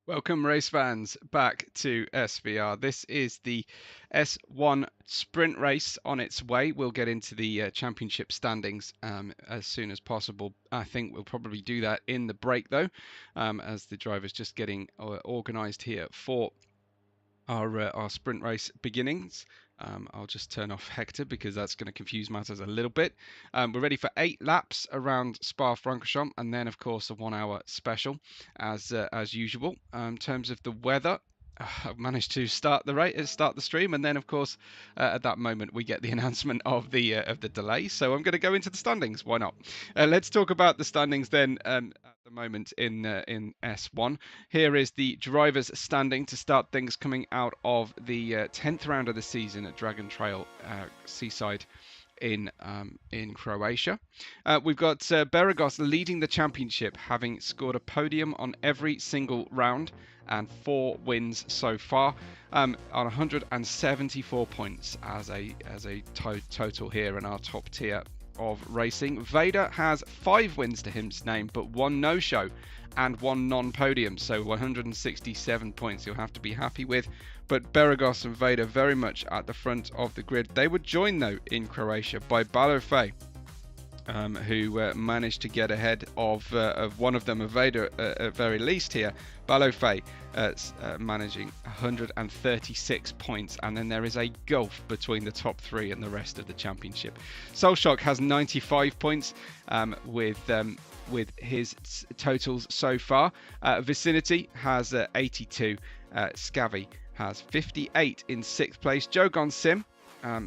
Welcome, race fans, back to SVR. This is the S1 sprint race on its way. We'll get into the championship standings as soon as possible. I think we'll probably do that in the break, though, as the driver's just getting organised here for our sprint race beginnings. I'll just turn off Hector because that's going to confuse matters a little bit. We're ready for 8 laps around Spa-Francorchamps, and then of course a 1-hour special as usual. In terms of the weather, I've managed to start the stream, and then of course at that moment we get the announcement of the delay. So I'm going to go into the standings. Why not? Let's talk about the standings then. At the moment in S1, here is the drivers' standing to start things coming out of the 10th round of the season at Dragon Trail Seaside in Croatia. We've got Beregoz leading the championship, having scored a podium on every single round and 4 wins so far, on 174 points as a total here in our top tier of racing. Vader has 5 wins to his name, but 1 no-show and 1 non-podium, so 167 points you'll have to be happy with. But Beregoz and Vader very much at the front of the grid. They were joined though in Croatia by BaloFey, who managed to get ahead of one of them, Vader at very least here. BaloFey managing 136 points, and then there is a gulf between the top 3 and the rest of the championship. Solshock has 95 points with his totals so far. Vicinity has 82. Scavvy has 58 in 6th place. Jogon Sim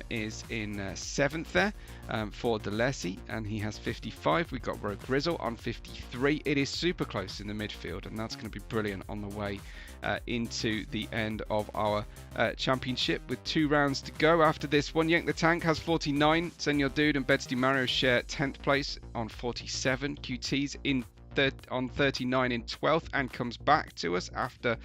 is in 7th there for Delesi, and he has 55. We've got Rogue Grizzle on 53. It is super close in the midfield, and that's going to be brilliant on the way into the end of our championship with 2 rounds to go after this one. Yank the Tank has 49. Senor Dude and Betsy Mario share 10th place on 47. QT's on 39 in 12th and comes back to us after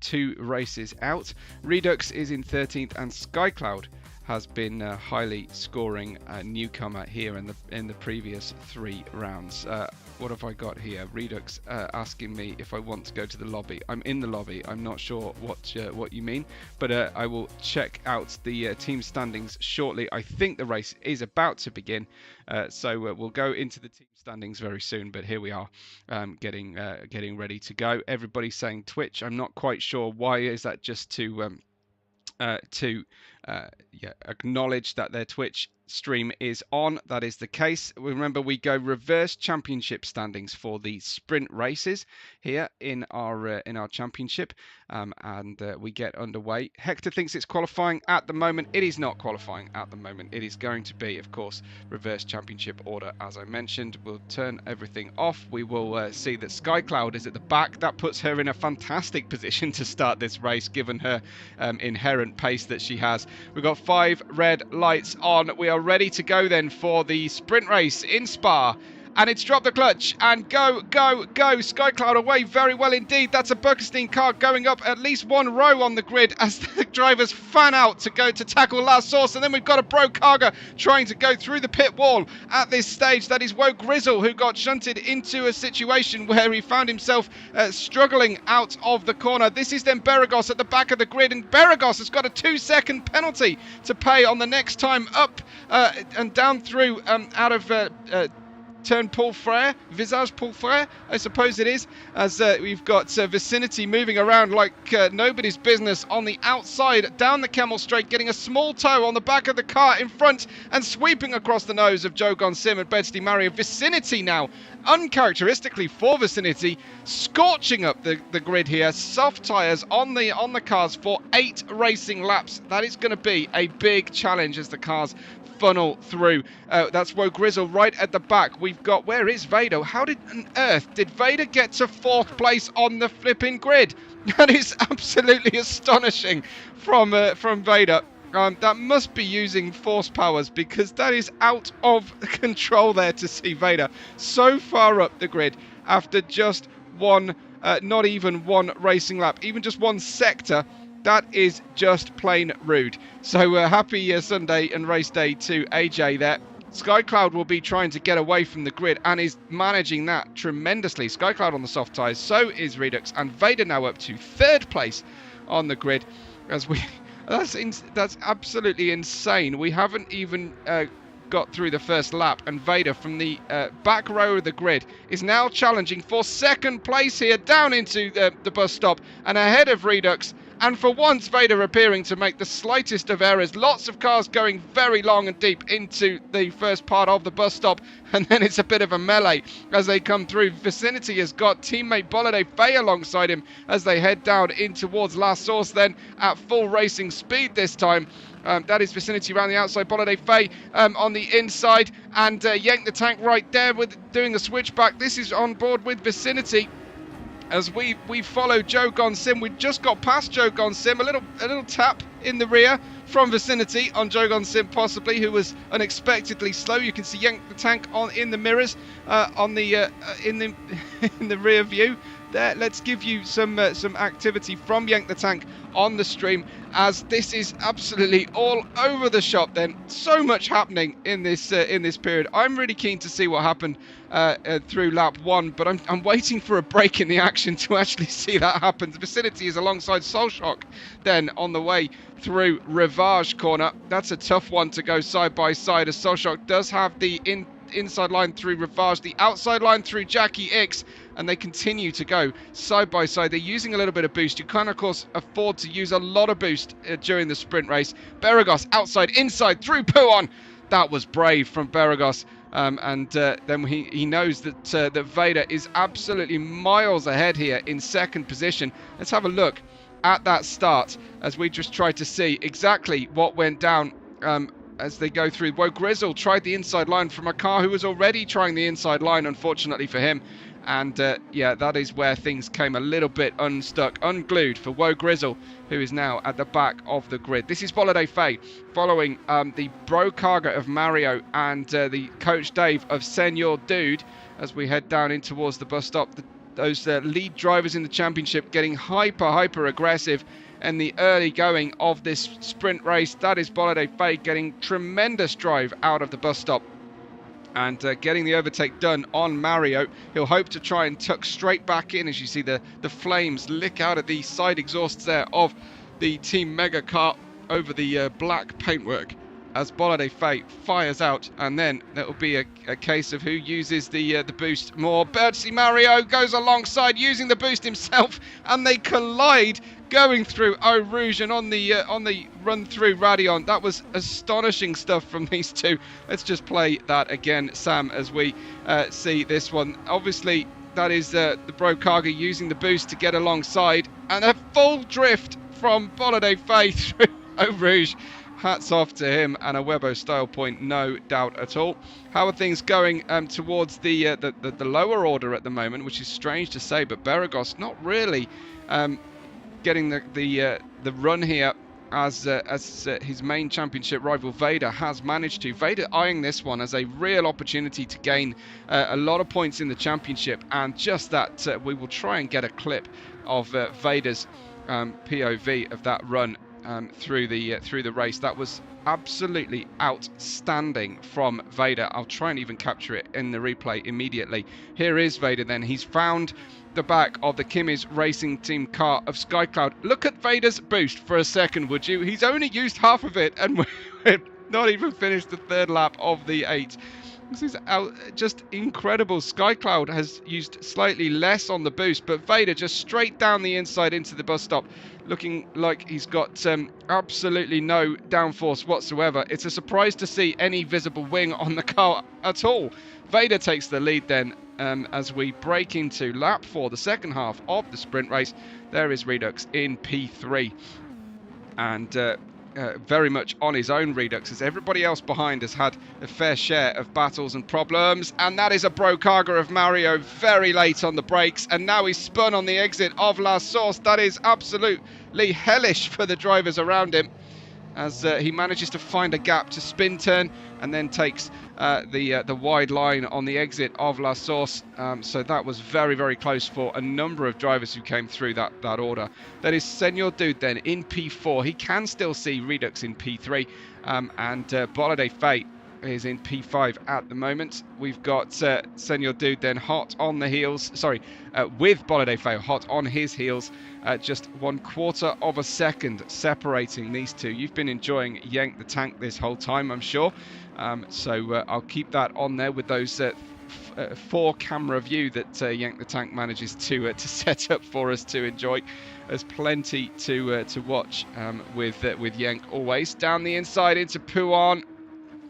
2 races out. Redux is in 13th, and Skycloud has been highly scoring newcomer here in the previous 3 rounds. What have I got here? Redux asking me if I want to go to the lobby. I'm in the lobby. I'm not sure what you mean, but I will check out the team standings shortly. I think the race is about to begin, so we'll go into the team standings very soon. But here we are, getting ready to go. Everybody's saying Twitch. I'm not quite sure why. Is that just to acknowledge that their Twitch stream is on? That is the case. Remember, we go reverse championship standings for the sprint races here in our championship, and we get underway. Hector thinks it's qualifying at the moment. It is not qualifying at the moment. It is going to be, of course, reverse championship order, as I mentioned. We'll turn everything off. We will see that Skycloud is at the back. That puts her in a fantastic position to start this race, given her inherent pace that she has. We've got 5 red lights on. We are ready to go then for the sprint race in Spa. And it's drop the clutch and go. Skycloud away very well indeed. That's a Burkestein car going up at least 1 row on the grid as the drivers fan out to go to tackle last source. And then we've got a Bro Karga trying to go through the pit wall at this stage. That is Woe Grizzle, who got shunted into a situation where he found himself struggling out of the corner. This is then Beregoz at the back of the grid, and Beregoz has got a 2-second penalty to pay on the next time up and down through out of turn Paul Frere, Visage Paul Frere, I suppose it is, as we've got Vicinity moving around like nobody's business on the outside, down the Kemmel straight, getting a small toe on the back of the car in front and sweeping across the nose of Jogon Sim and Bedsty Mario. Vicinity now, uncharacteristically for Vicinity, scorching up the grid here. Soft tyres on the cars for 8 racing laps. That is going to be a big challenge as the cars funnel through. That's Woe Grizzle right at the back. We've got, where is Vader? How on earth did Vader get to 4th place on the flipping grid? That is absolutely astonishing from Vader. That must be using force powers, because that is out of control there to see Vader so far up the grid after just one, not even 1 racing lap, even just 1 sector. That is just plain rude. So happy Sunday and race day to AJ there. Skycloud will be trying to get away from the grid and is managing that tremendously. Skycloud on the soft tyres, so is Redux, and Vader now up to 3rd place on the grid. As we, that's absolutely insane. We haven't even got through the first lap, and Vader from the back row of the grid is now challenging for 2nd place here down into the bus stop and ahead of Redux. And for once, Vader appearing to make the slightest of errors. Lots of cars going very long and deep into the first part of the bus stop. And then it's a bit of a melee as they come through. Vicinity has got teammate BaloFey alongside him as they head down in towards La Source then at full racing speed this time. That is Vicinity around the outside. BaloFey on the inside. And Yank the Tank right there with doing the switchback. This is on board with Vicinity. As we follow Joe Gonsim. We just got past Joe Gonsim. A little tap in the rear from Vicinity on Joe Gonsim possibly, who was unexpectedly slow. You can see Yank the Tank in the mirrors in the rear view. There, let's give you some activity from Yank the Tank on the stream, as this is absolutely all over the shop. Then so much happening in this period. I'm really keen to see what happened through lap 1, but I'm waiting for a break in the action to actually see that happen. The Vicinity is alongside Solshock then on the way through Rivage corner. That's a tough one to go side by side, as Solshock does have the inside line through Rivage, the outside line through Jackie X, and they continue to go side by side. They're using a little bit of boost. You can, of course, afford to use a lot of boost during the sprint race. Beregoz outside, inside, through Puon. That was brave from Beregoz. And then he knows that that Vader is absolutely miles ahead here in 2nd position. Let's have a look at that start as we just try to see exactly what went down as they go through. Woe Grizzle tried the inside line from a car who was already trying the inside line, unfortunately for him. And yeah, that is where things came a little bit unglued for Woe Grizzle, who is now at the back of the grid. This is BaloFey following the Bro Carga of Mario and the Coach Dave of Senor Dude as we head down in towards the bus stop. Those lead drivers in the championship getting hyper aggressive in the early going of this sprint race. That is BaloFey getting tremendous drive out of the bus stop and getting the overtake done on Mario. He'll hope to try and tuck straight back in, as you see the flames lick out of the side exhausts there of the Team Mega car over the black paintwork as BaloFey fires out, and then it'll be a case of who uses the boost more. Birdsey Mario goes alongside using the boost himself, and they collide going through Rouge and on the run through Radion. That was astonishing stuff from these two. Let's just play that again, Sam, as we see this one. Obviously, that is the Bro Carga using the boost to get alongside, and a full drift from BaloFey through Rouge. Hats off to him, and a Webo style point, no doubt at all. How are things going towards the lower order at the moment, which is strange to say, but Beregoz not really getting the run here as his main championship rival Vader has managed to. Vader eyeing this one as a real opportunity to gain a lot of points in the championship, and just that we will try and get a clip of Vader's POV of that run through the race. That was absolutely outstanding from Vader. I'll try and even capture it in the replay immediately. Here is Vader then. He's found the back of the Kimmies Racing Team car of Skycloud. Look at Vader's boost for a second, would you? He's only used half of it, and we're not even finished the 3rd lap of the 8. This is just incredible. Skycloud has used slightly less on the boost, but Vader just straight down the inside into the bus stop, looking like he's got absolutely no downforce whatsoever. It's a surprise to see any visible wing on the car at all. Vader takes the lead then as we break into lap 4, the second half of the sprint race. There is Redux in P3, and very much on his own, Redux, as everybody else behind has had a fair share of battles and problems. And that is a Bro Carga of Mario very late on the brakes, and now he's spun on the exit of La Source. That is absolutely hellish for the drivers around him, as he manages to find a gap to spin turn and then takes the wide line on the exit of La Source. So that was very close for a number of drivers who came through that order. That is Senor Dude then in P4. He can still see Redux in P3, and BaloFey is in P5 at the moment. We've got Senior Dude then hot on the heels, with BaloFey hot on his heels, just 1/4 of a second separating these two. You've been enjoying Yank the Tank this whole time, I'm sure, so I'll keep that on there with those 4 camera view that Yank the Tank manages to set up for us to enjoy. There's plenty to watch with Yank always. Down the inside into Pouan.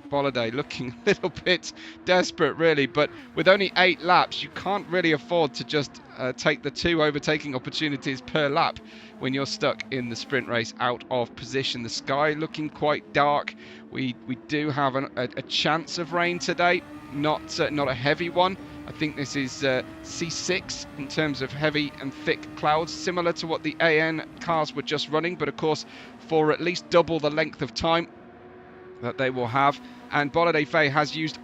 Baloday looking a little bit desperate really, but with only 8 laps you can't really afford to just take the 2 overtaking opportunities per lap when you're stuck in the sprint race out of position. The sky looking quite dark. We do have a chance of rain today, not a heavy one. I think this is C6 in terms of heavy and thick clouds, similar to what the AN cars were just running, but of course for at least double the length of time that they will have. And BaloFey has used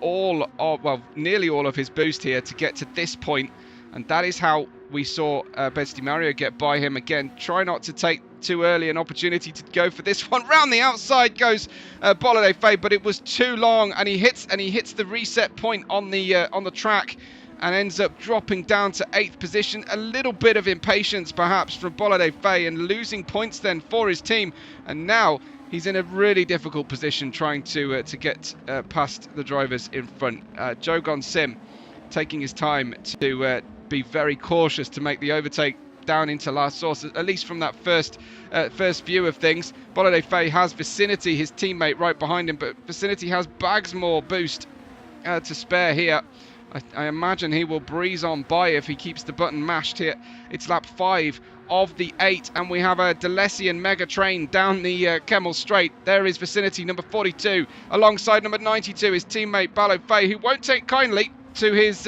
nearly all of his boost here to get to this point, and that is how we saw Betsy Mario get by him again. Try not to take too early an opportunity to go for this one. Round the outside goes BaloFey, but it was too long, and he hits the reset point on the track and ends up dropping down to 8th position. A little bit of impatience perhaps from BaloFey and losing points then for his team, and now he's in a really difficult position trying to get past the drivers in front. Joe Sim taking his time to be very cautious to make the overtake down into last source, at least from that first view of things. BaloFey has Vicinity, his teammate, right behind him, but Vicinity has bags more boost to spare here. I imagine he will breeze on by if he keeps the button mashed here. It's lap 5 of the 8, and we have a Delesian mega train down the Kemmel straight. There is Vicinity, number 42, alongside number 92, his teammate BaloFey, who won't take kindly to his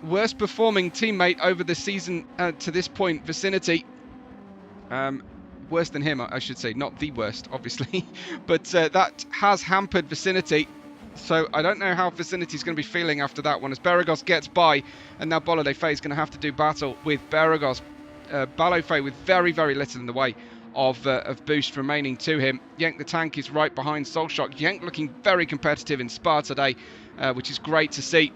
worst performing teammate over the season to this point, Vicinity. Worse than him, I should say, not the worst, obviously, but that has hampered Vicinity. So I don't know how Vicinity is going to be feeling after that one, as Beregoz gets by, and now BaloFey is going to have to do battle with Beregoz. BaloFey with very, very little in the way of boost remaining to him. Yank the Tank is right behind Solshock. Yank looking very competitive in Spa today, which is great to see.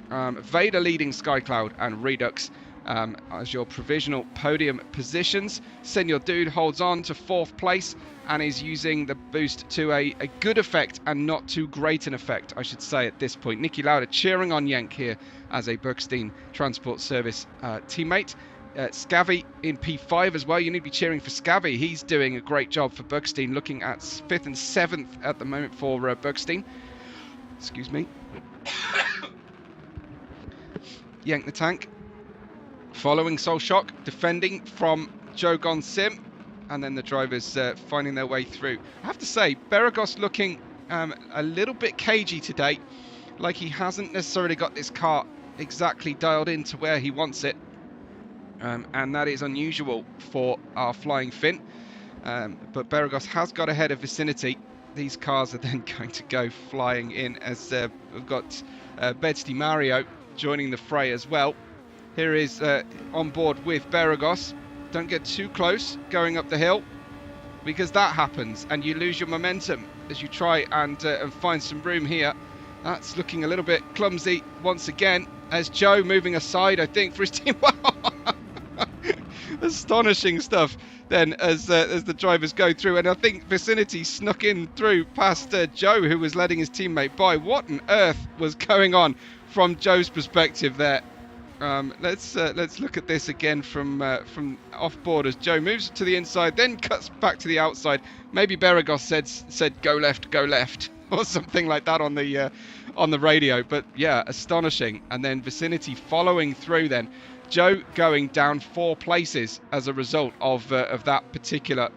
Vader leading Skycloud and Redux as your provisional podium positions. Senior Dude holds on to 4th place and is using the boost to a good effect and not too great an effect, I should say, at this point. Nicky Lauda cheering on Yank here as a Buckstein Transport Service teammate. Scavvy in P5 as well. You need to be cheering for Scavvy. He's doing a great job for Buckstein, looking at 5th and 7th at the moment for Buckstein. Excuse me. Yank the Tank following Solshock, defending from Joe Sim, and then the drivers finding their way through. I have to say, Beregoz looking a little bit cagey today, like he hasn't necessarily got this car exactly dialed in to where he wants it, and that is unusual for our Flying Finn. But Beregoz has got ahead of Vicinity. These cars are then going to go flying in, as we've got Betsy Mario joining the fray as well. Here is on board with Beregoz. Don't get too close going up the hill, because that happens and you lose your momentum as you try and find some room here. That's looking a little bit clumsy once again, as Joe moving aside, I think, for his team. Astonishing stuff then as the drivers go through, and I think Vicinity snuck in through past Joe, who was letting his teammate by. What on earth was going on from Joe's perspective there? Let's look at this again from off board as Joe moves to the inside, then cuts back to the outside. Maybe Beregoz said go left, or something like that on the radio. But yeah, astonishing. And then Vicinity following through. Then Joe going down 4 places as a result of that particular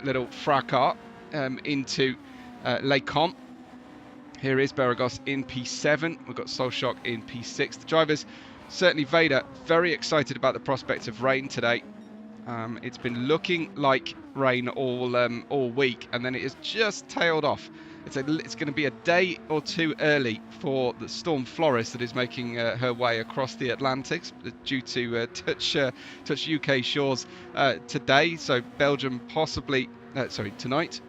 little fracas into Les Comps. Here is Beregoz in P7. We've got Solshock in P6. The drivers. Certainly Vader, very excited about the prospect of rain today. It's been looking like rain all week, and then it has just tailed off. It's going to be a day or two early for the Storm Floris that is making her way across the Atlantic due to touch UK shores today. So Belgium possibly tonight.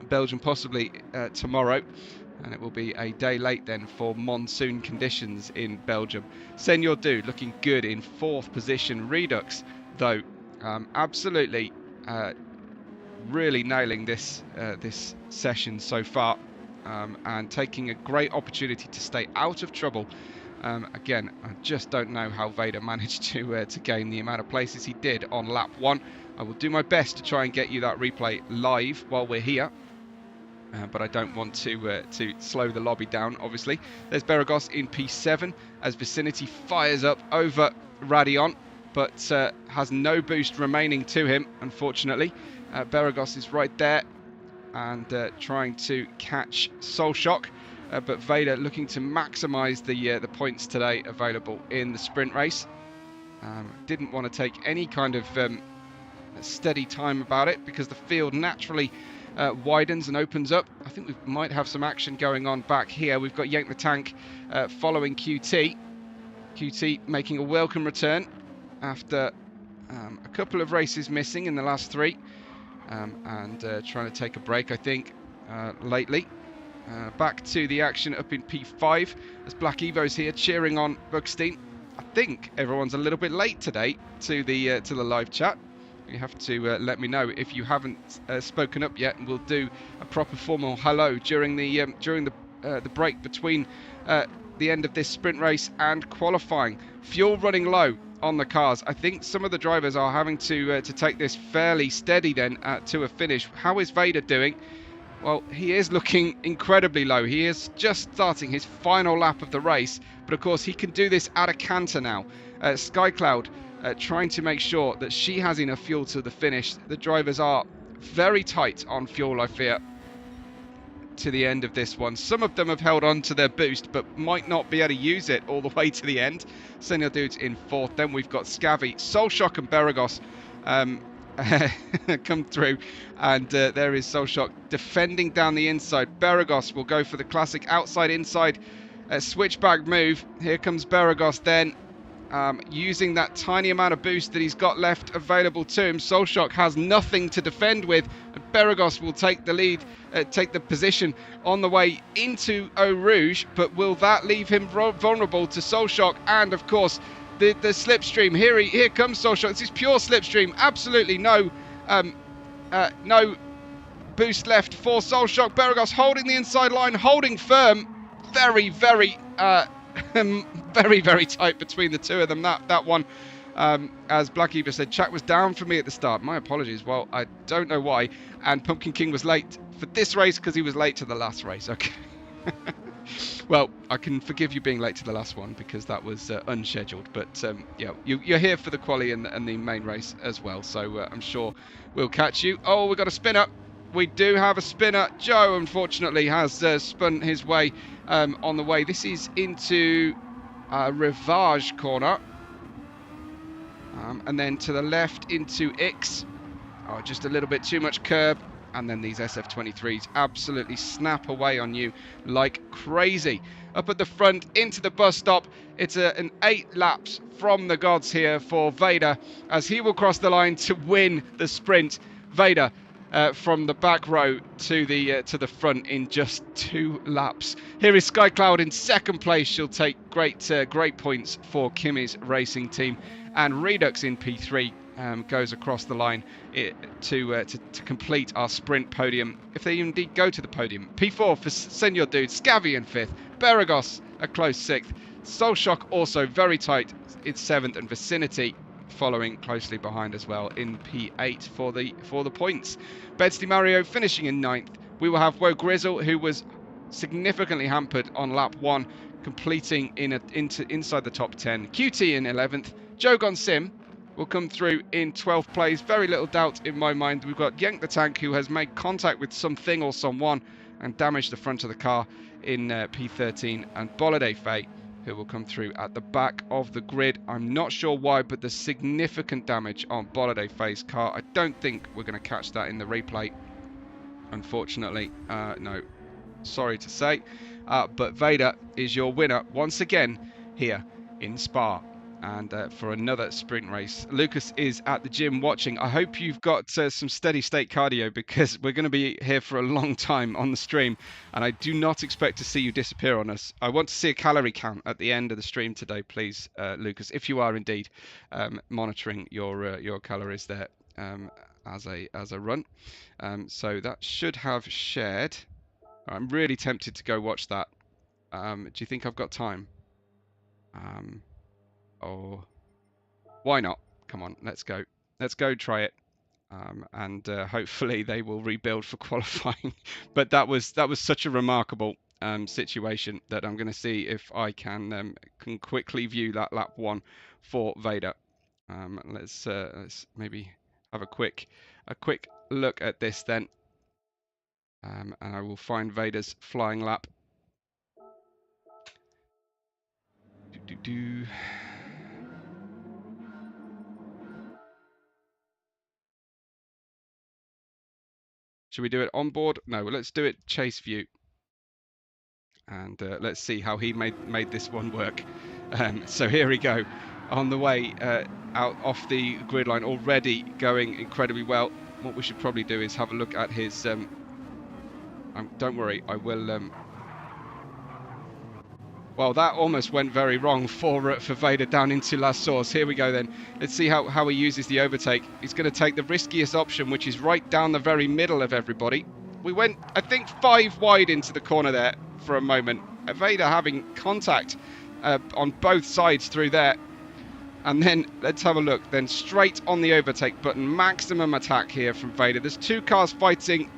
Belgium possibly tomorrow. And it will be a day late then for monsoon conditions in Belgium. Senor Dude looking good in 4th position. Redux, though, absolutely really nailing this this session so far, and taking a great opportunity to stay out of trouble. Again, I just don't know how Vader managed to gain the amount of places he did on lap 1. I will do my best to try and get you that replay live while we're here. But I don't want to slow the lobby down, obviously. There's Beregoz in P7 as Vicinity fires up over Radion, but has no boost remaining to him, unfortunately. Beregoz is right there and trying to catch Soul Shock, but Vader looking to maximise the points today available in the sprint race. Didn't want to take any kind of steady time about it because the field naturally widens and opens up. I think we might have some action going on back here. We've got Yank the Tank following QT. QT making a welcome return after a couple of races missing in the last 3, and trying to take a break, I think, lately. Back to the action up in P5 as Black Evo's here cheering on Bugstein. I think everyone's a little bit late today to the live chat. You have to let me know if you haven't spoken up yet, and we'll do a proper formal hello during the break between the end of this sprint race and qualifying. Fuel running low on the cars. I think some of the drivers are having to take this fairly steady then to a finish. How is Vader doing? Well, he is looking incredibly low. He is just starting his final lap of the race, but of course he can do this at a canter now. Skycloud trying to make sure that she has enough fuel to the finish. The drivers are very tight on fuel, I fear, to the end of this one. Some of them have held on to their boost, but might not be able to use it all the way to the end. Senior Dude's in 4th. Then we've got Scavvy, Soul Shock and Beregoz come through, and there is Soul Shock defending down the inside. Beregoz will go for the classic outside-inside switchback move. Here comes Beregoz then, using that tiny amount of boost that he's got left available to him. Soul Shock has nothing to defend with, and Beregoz will take the lead, take the position on the way into Rouge, but will that leave him vulnerable to Soul Shock and, of course, the slipstream? Here comes Soul Shock. This is pure slipstream. Absolutely no boost left for Soul Shock. Beregoz holding the inside line, holding firm. Very, very very tight between the two of them. That one, as Black Eva said, chat was down for me at the start. My apologies. Well, I don't know why. And Pumpkin King was late for this race because he was late to the last race. Okay. Well, I can forgive you being late to the last one because that was unscheduled. But yeah, you're here for the quali and the main race as well. So I'm sure we'll catch you. Oh, we've got a spinner. We do have a spinner. Joe, unfortunately, has spun his way on the way. This is into Rivage corner. And then to the left into X. Oh, just a little bit too much curb. And then these SF23s absolutely snap away on you like crazy. Up at the front, into the bus stop. It's an 8 laps from the gods here for Vader, as he will cross the line to win the sprint. Vader from the back row to the front in just 2 laps. Here is Skycloud in 2nd place. She'll take great points for Kimmy's racing team. And Redux in P3 goes across the line to complete our sprint podium, if they indeed go to the podium. P4 for Senor Dude, Scavvy in 5th, Beregoz a close 6th, Soul Shock also very tight, it's 7th, and Vicinity following closely behind as well in P8 for the points. Bedsley Mario finishing in 9th. We will have Woe Grizzle, who was significantly hampered on lap 1, completing inside the top 10. QT in 11th. Jogon Sim will come through in 12th place. Very little doubt in my mind. We've got Yank the Tank, who has made contact with something or someone and damaged the front of the car in P13, and BaloFey, who will come through at the back of the grid. I'm not sure why, but there's significant damage on BaloFey's car. I don't think we're going to catch that in the replay, unfortunately. No, sorry to say. But Vader is your winner once again here in Spa. and for another sprint race. Lucas is at the gym watching. I hope you've got some steady state cardio, because we're going to be here for a long time on the stream, and I do not expect to see you disappear on us. I want to see a calorie count at the end of the stream today, please, Lucas, if you are indeed monitoring your calories there as a run. So that should have shared. I'm really tempted to go watch that. Do you think I've got time? Or why not? Come on, let's go. Let's go try it. And hopefully they will rebuild for qualifying. But that was such a remarkable situation that I'm going to see if I can quickly view that lap 1 for Vader. Let's maybe have a quick look at this then. And I will find Vader's flying lap. Should we do it on board? No, let's do it chase view. And let's see how he made this one work. So here we go, on the way out off the grid line, already going incredibly well. What we should probably do is have a look at his... don't worry, I will... Well, that almost went very wrong for Vader down into La Source. Here we go then. Let's see how he uses the overtake. He's going to take the riskiest option, which is right down the very middle of everybody. We went, I think, 5 wide into the corner there for a moment. Vader having contact on both sides through there. And then let's have a look. Then straight on the overtake button. Maximum attack here from Vader. There's 2 cars fighting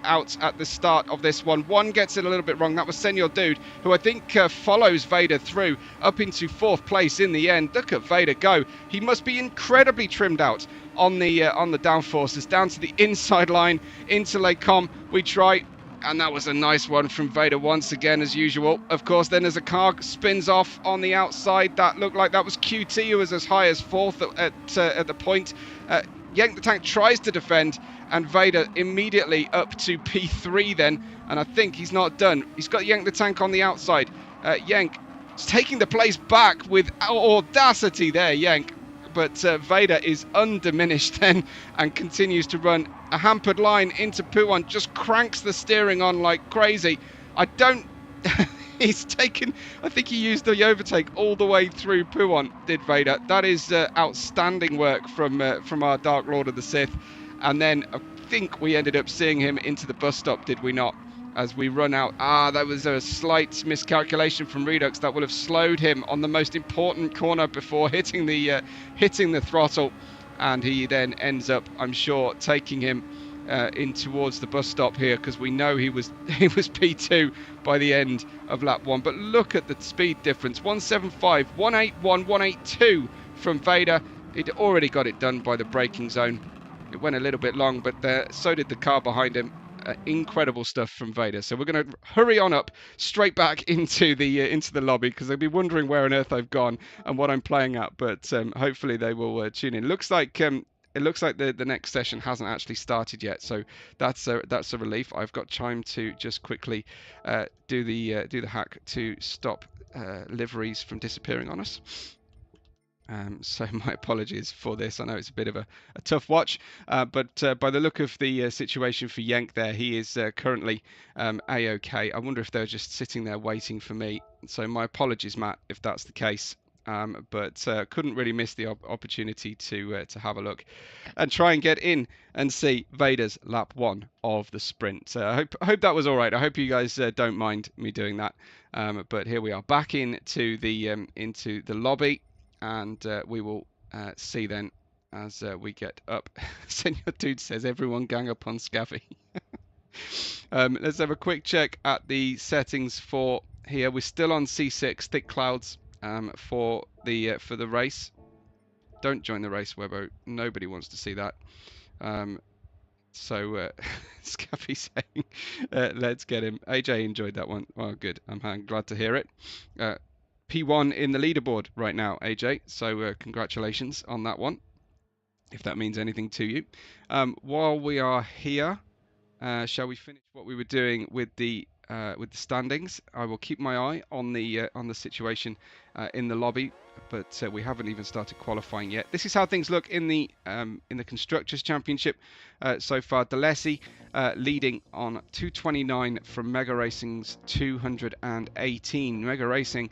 out at the start of this one. One gets it a little bit wrong. That was Senor Dude, who I think follows Vader through up into 4th place in the end. Look at Vader go. He must be incredibly trimmed out on the downforces. Down to the inside line into Les Combes. We try. And that was a nice one from Vader once again, as usual. Of course, then as a car spins off on the outside, that looked like that was QT, who was as high as 4th at the point. Yank the Tank tries to defend, and Vader immediately up to P3 then. And I think he's not done. He's got Yank the Tank on the outside. Yank is taking the place back with audacity there, Yank. But Vader is undiminished then and continues to run a hampered line into Podium, just cranks the steering on like crazy. He's taken, I think he used the overtake all the way through Podium, did Vader. That is outstanding work from our Dark Lord of the Sith. And then I think we ended up seeing him into the bus stop, did we not? As we run out. That was a slight miscalculation from Redux that will have slowed him on the most important corner before hitting the throttle, and he then ends up, I'm sure, taking him in towards the bus stop here, because we know he was P2 by the end of lap 1. But look at the speed difference, 175, 181, 182 from Vader. He'd already got it done by the braking zone. It went a little bit long, but so did the car behind him. Incredible stuff from Vader. So we're going to hurry on up straight back into the lobby, because they'll be wondering where on earth I've gone and what I'm playing at. But hopefully they will tune in. It looks like the next session hasn't actually started yet, so that's a relief. I've got time to just quickly do the hack to stop liveries from disappearing on us. So my apologies for this. I know it's a bit of a tough watch, but by the look of the situation for Yank there, he is currently A-OK. I wonder if they're just sitting there waiting for me. So my apologies, Matt, if that's the case. But couldn't really miss the opportunity to have a look and try and get in and see Vader's lap 1 of the sprint. I hope that was all right. I hope you guys don't mind me doing that. But here we are back into the lobby. And we will see then as we get up. Senor Dude says, everyone gang up on Scavvy. Let's have a quick check at the settings for here. We're still on C6, thick clouds for the race. Don't join the race, Webbo. Nobody wants to see that. So Scavvy saying, let's get him. AJ enjoyed that one. Oh, good. I'm glad to hear it. P1 in the leaderboard right now, AJ, so congratulations on that one, if that means anything to you. While we are here, shall we finish what we were doing with the with the standings. I will keep my eye on the situation in the lobby, but we haven't even started qualifying yet. This is how things look in the Constructors' Championship so far. Delesi leading on 229 from Mega Racing's 218. Mega Racing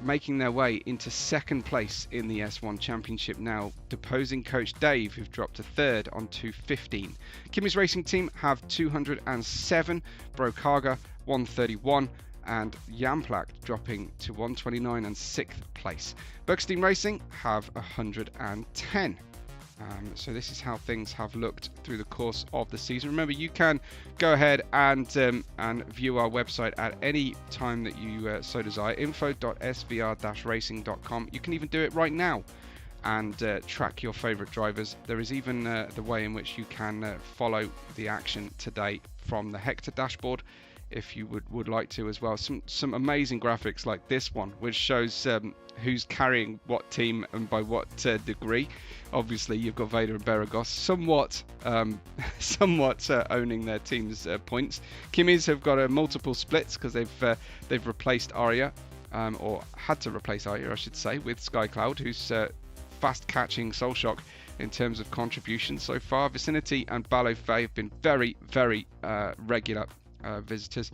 making their way into second place in the S1 Championship now, deposing Coach Dave, who've dropped to third on 215. Kimmy's racing team have 207, Brokaga 131, and Jamplak dropping to 129 and 6th place. Bergstein Racing have 110. So this is how things have looked through the course of the season. Remember, you can go ahead and view our website at any time that you so desire, info.svr-racing.com. You can even do it right now and track your favorite drivers. There is even the way in which you can follow the action today from the Hector dashboard, if you would like to as well. Some amazing graphics like this one, which shows who's carrying what team and by what degree. Obviously, you've got Vader and Beregoz somewhat owning their team's points. Kimmy's have got multiple splits because they've replaced Arya, or had to replace Arya, I should say, with Skycloud, who's fast catching Soul Shock in terms of contributions so far. Vicinity and BaloFey have been very, very regular visitors,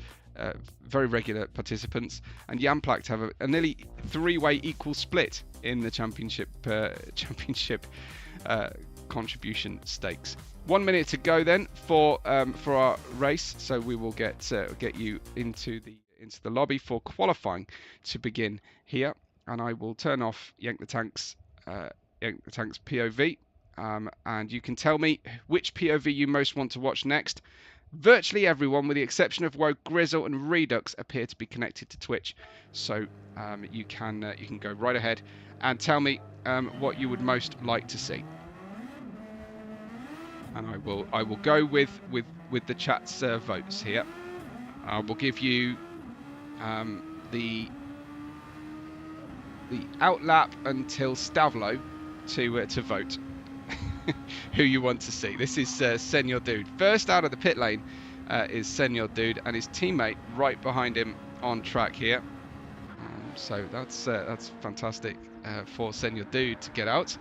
very regular participants, and Jamplak have a nearly three-way equal split in the championship contribution stakes. 1 minute to go then for our race, so we will get you into the lobby for qualifying to begin here, and I will turn off Yank the Tank's POV, and you can tell me which POV you most want to watch next. Virtually everyone, with the exception of Woe, Grizzle and Redux, appear to be connected to Twitch, so you can go right ahead and tell me what you would most like to see, and I will go with the chat's votes here. I will give you the outlap until Stavlo to vote who you want to see. This is Senor Dude. First out of the pit lane is Senor Dude and his teammate right behind him on track here. So that's fantastic for Senor Dude to get out.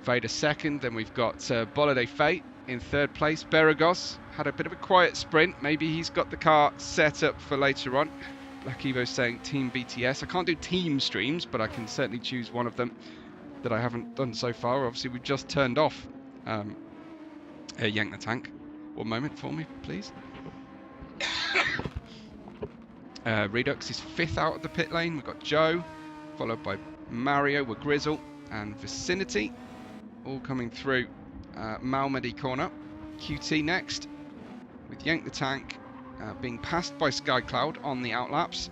Vader second, then we've got BaloFey in third place. Beregoz had a bit of a quiet sprint. Maybe he's got the car set up for later on. Black Evo saying Team BTS. I can't do team streams, but I can certainly choose one of them that I haven't done so far. Obviously, we've just turned off Yank the Tank. One moment for me, please. Redux is fifth out of the pit lane. We've got Joe, followed by Mario with Grizzle and Vicinity, all coming through Malmedy corner. QT next, with Yank the Tank being passed by Skycloud on the outlaps.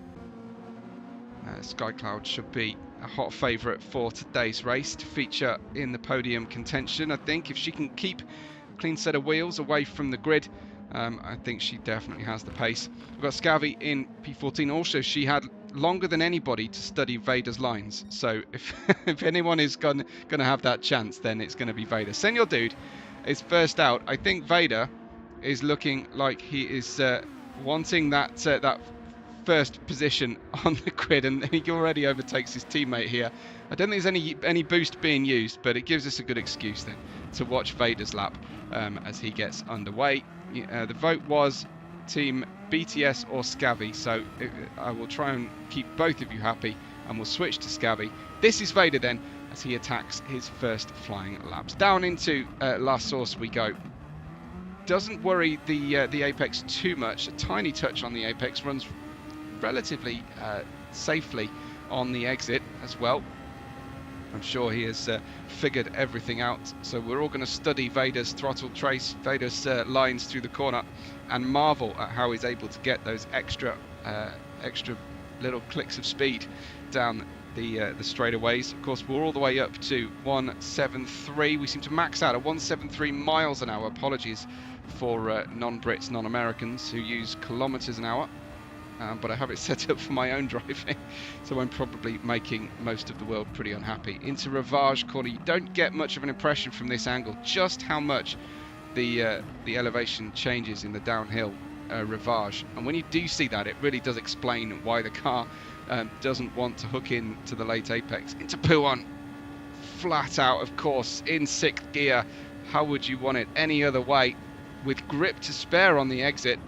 Skycloud should be a hot favourite for today's race to feature in the podium contention. I think if she can keep a clean set of wheels away from the grid, I think she definitely has the pace. We've got Scavi in P14. Also, she had longer than anybody to study Vader's lines. So if anyone is going to have that chance, then it's going to be Vader. Senor Dude is first out. I think Vader is looking like he is wanting that first position on the grid, and he already overtakes his teammate here. I don't think there's any boost being used, but it gives us a good excuse then to watch Vader's lap as he gets underway. The vote was Team BTS or Scavi, so I will try and keep both of you happy, and we'll switch to Scavi. This is Vader then, as he attacks his first flying laps. Down into La Source we go. Doesn't worry the apex too much. A tiny touch on the apex, runs relatively safely on the exit as well. I'm sure he has figured everything out. So we're all going to study Vader's throttle trace, Vader's lines through the corner, and marvel at how he's able to get those extra little clicks of speed down the straightaways. Of course, we're all the way up to 173. We seem to max out at 173 miles an hour. Apologies for non-Brits, non-Americans who use kilometers an hour. But I have it set up for my own driving, so I'm probably making most of the world pretty unhappy. Into Ravage corner, you don't get much of an impression from this angle just how much the elevation changes in the downhill Rivage. And when you do see that, it really does explain why the car doesn't want to hook in to the late apex. Into Pouon, flat out, of course, in 6th gear. How would you want it any other way? With grip to spare on the exit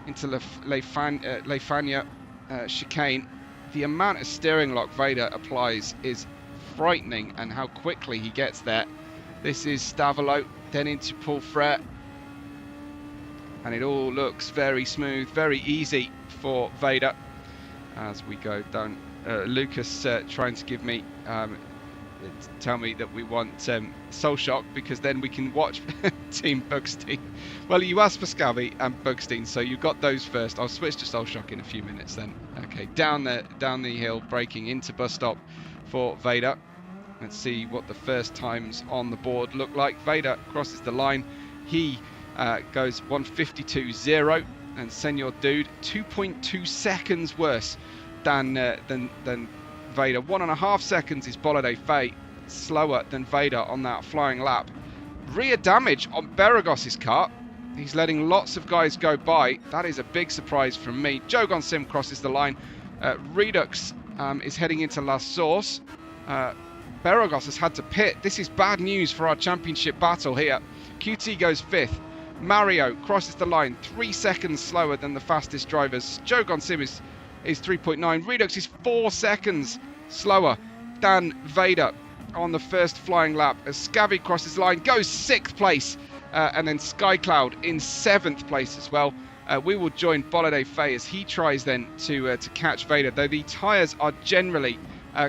into Lefania chicane. The amount of steering lock Vader applies is frightening, and how quickly he gets there. This is Stavelot, then into Paul Frere, and it all looks very smooth, very easy for Vader as we go down. Lucas trying to give me tell me that we want Soul Shock, because then we can watch Team Bugstein. Well, you asked for Scabby and Bugstein, so you got those first. I'll switch to Soul Shock in a few minutes then. Okay, down the hill, braking into bus stop for Vader. Let's see what the first times on the board look like. Vader crosses the line. He goes 1:52.0, and Senor Dude 2.2 seconds worse than Vader. 1.5 seconds is BaloFey, slower than Vader on that flying lap. Rear damage on Beregoz's car. He's letting lots of guys go by. That is a big surprise from me. Jogon Sim crosses the line. Redux is heading into La Source. Beregoz has had to pit. This is bad news for our championship battle here. QT goes 5th. Mario crosses the line 3 seconds slower than the fastest drivers. Jogon Sim is 3.9. Redux is 4 seconds slower than Vader on the first flying lap. As Scabby crosses the line, goes 6th place, and then Skycloud in 7th place as well. We will join BaloFey as he tries then to catch Vader, though the tyres are generally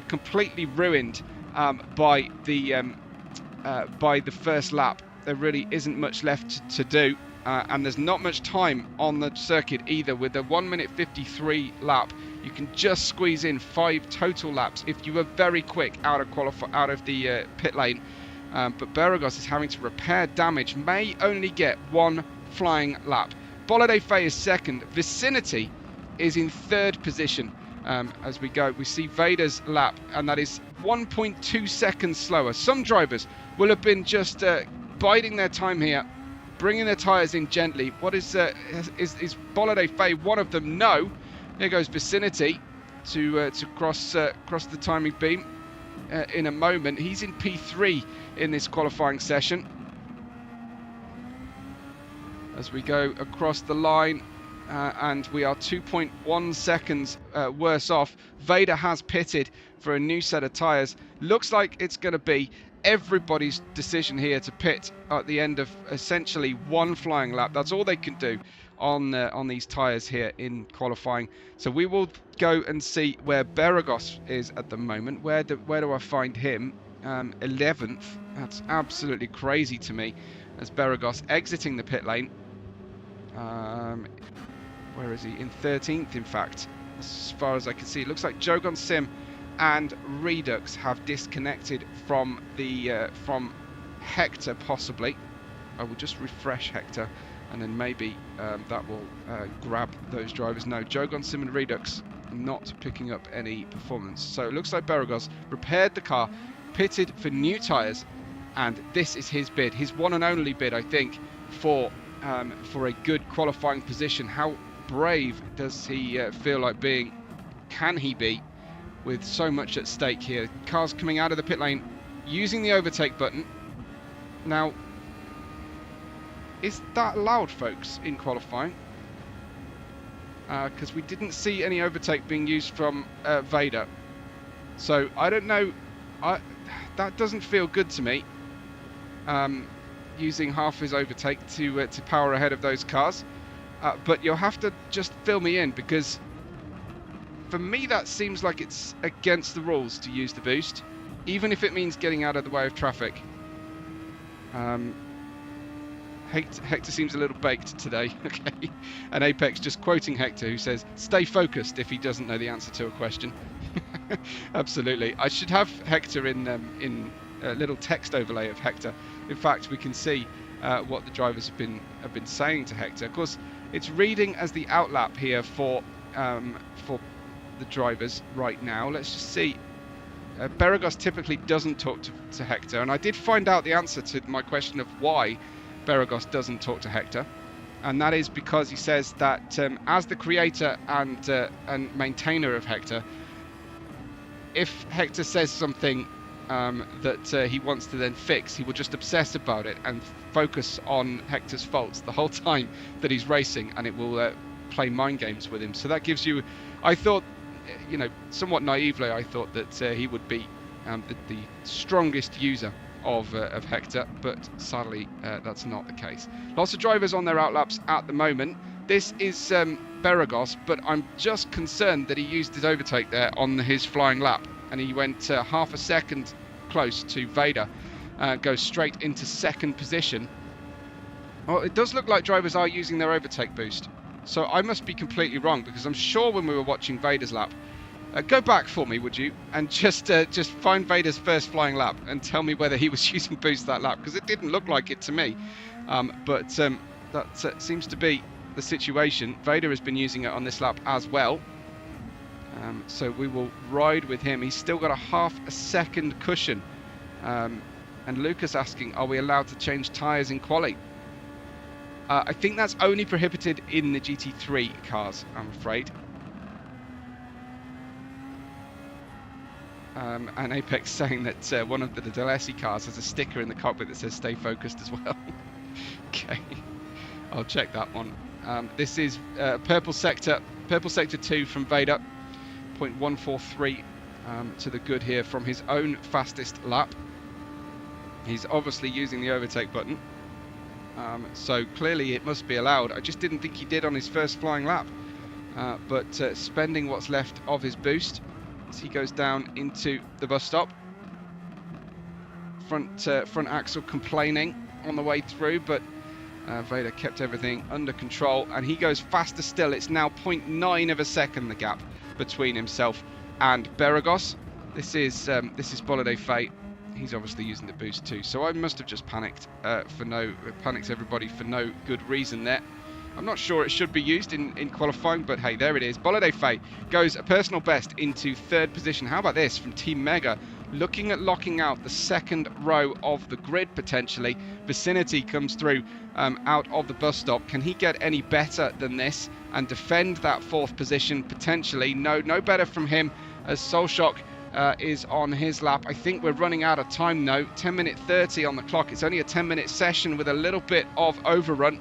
completely ruined by the first lap. There really isn't much left to do. And there's not much time on the circuit either. With a 1:53 lap, you can just squeeze in 5 total laps if you were very quick out of the pit lane. But Beregoz is having to repair damage, may only get 1 flying lap. BaloFey is 2nd. Vicinity is in 3rd position. As we go, we see Vader's lap, and that is 1.2 seconds slower. Some drivers will have been just biding their time here, bringing their tyres in gently. What is BaloFey one of them? No. Here goes Vicinity to cross the timing beam in a moment. He's in P3 in this qualifying session. As we go across the line, and we are 2.1 seconds worse off. Vader has pitted for a new set of tyres. Looks like it's going to be everybody's decision here to pit at the end of essentially 1 flying lap. That's all they can do on these tyres here in qualifying. So we will go and see where Beregoz is at the moment. Where do I find him? 11th. That's absolutely crazy to me, as Beregoz exiting the pit lane. Where is he? In 13th, in fact, as far as I can see. It looks like Jogon Sim and Redux have disconnected from the from Hector, possibly. I will just refresh Hector, and then maybe that will grab those drivers. No, Jogon Sim and Redux not picking up any performance. So it looks like Beregoz repaired the car, pitted for new tyres, and this is his bid, his one and only bid, I think, for a good qualifying position. How brave does he feel like being? Can he be, with so much at stake here? Cars coming out of the pit lane using the overtake button. Now, is that allowed, folks, in qualifying? Because we didn't see any overtake being used from Vader. So I don't know. That doesn't feel good to me. Using half his overtake to power ahead of those cars. But you'll have to just fill me in, because for me that seems like it's against the rules to use the boost, even if it means getting out of the way of traffic. Hector seems a little baked today. Okay, and Apex just quoting Hector, who says, "Stay focused," if he doesn't know the answer to a question. Absolutely, I should have Hector in a little text overlay of Hector. In fact, we can see what the drivers have been saying to Hector. Of course, it's reading as the outlap here for the drivers right now. Let's just see. Beregoz typically doesn't talk to Hector, and I did find out the answer to my question of why Beregoz doesn't talk to Hector. and that is because he says that as the creator and maintainer of Hector, if Hector says something that he wants to then fix, he will just obsess about it and focus on Hector's faults the whole time that he's racing, and it will play mind games with him. So that gives you, I thought, you know, somewhat naively, I thought that he would be the strongest user of Hector, but sadly that's not the case. Lots of drivers on their outlaps at the moment. This is Beregoz, but I'm just concerned that he used his overtake there on his flying lap, and he went half a second close to Vader, goes straight into second position. Well, it does look like drivers are using their overtake boost, so I must be completely wrong, because I'm sure when we were watching Vader's lap, go back for me, would you, and just find Vader's first flying lap and tell me whether he was using boost that lap, because it didn't look like it to me, but that seems to be the situation. Vader has been using it on this lap as well, so we will ride with him. He's still got a half a second cushion, and Lucas asking, are we allowed to change tyres in quali? I think that's only prohibited in the GT3 cars, I'm afraid. And Apex saying that one of the Delesi cars has a sticker in the cockpit that says stay focused as well. Okay, I'll check that one. This is purple sector 2 from Vader, 0.143 to the good here from his own fastest lap. He's obviously using the overtake button, so clearly it must be allowed. I just didn't think he did on his first flying lap, but spending what's left of his boost as he goes down into the bus stop. Front axle complaining on the way through, but Vader kept everything under control, and he goes faster still. It's now 0.9 of a second, the gap between himself and Beregoz. This is BaloFey. He's obviously using the boost too, so I must have just panicked panicked everybody for no good reason there. I'm not sure it should be used in qualifying, but hey, there it is. BaloFey goes a personal best into third position. How about this from Team Mega? Looking at locking out the second row of the grid potentially. Vicinity comes through out of the bus stop. Can he get any better than this and defend that fourth position potentially? No better from him, as Soulshock is on his lap. I think we're running out of time now. 10:30 on the clock. It's only a 10-minute session with a little bit of overrun.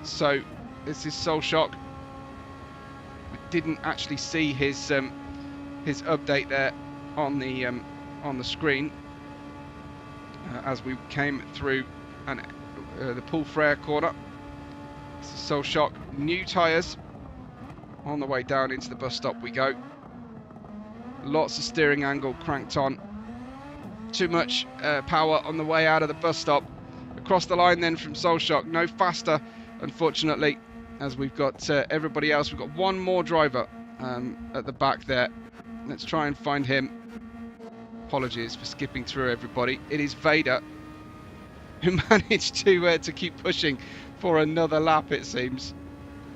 So this is Soulshock. I didn't actually see his update there on the screen as we came through the Paul Frere corner. This is Soulshock. New tyres on the way down into the bus stop we go. Lots of steering angle cranked on. Too much power on the way out of the bus stop. Across the line then from Soulshock. No faster, unfortunately, as we've got everybody else. We've got one more driver at the back there. Let's try and find him. Apologies for skipping through everybody. It is Vader, who managed to keep pushing for another lap, it seems.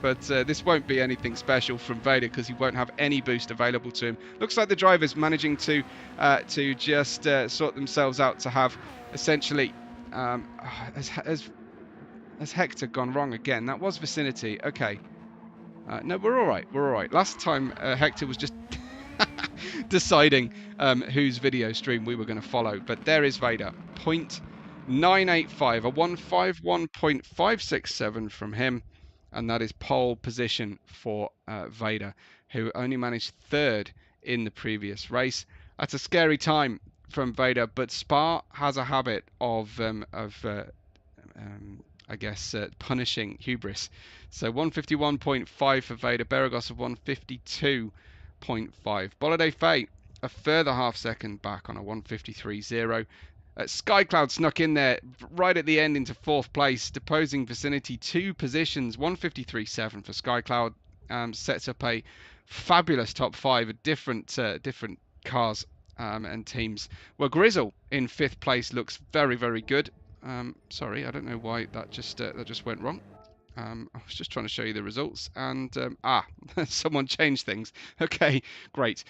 But this won't be anything special from Vader, because he won't have any boost available to him. Looks like the driver's managing to just sort themselves out to have essentially has Hector gone wrong again? That was Vicinity. Okay. No, we're all right. We're all right. Last time Hector was just deciding whose video stream we were going to follow. But there is Vader. 0.985, a 151.567 from him. And that is pole position for Vader, who only managed third in the previous race. That's a scary time from Vader, but Spa has a habit of I guess, punishing hubris. So 151.5 for Vader, Beregoz of 152.5. BaloFey, a further half second back on a 153.0. Skycloud snuck in there right at the end into fourth place, deposing Vicinity 2 positions. 153.7 for Skycloud. Sets up a fabulous top 5 of different cars and teams. Well, Grizzle in 5th place looks very, very good. Sorry, I don't know why that just went wrong. I was just trying to show you the results, and someone changed things. Okay, great.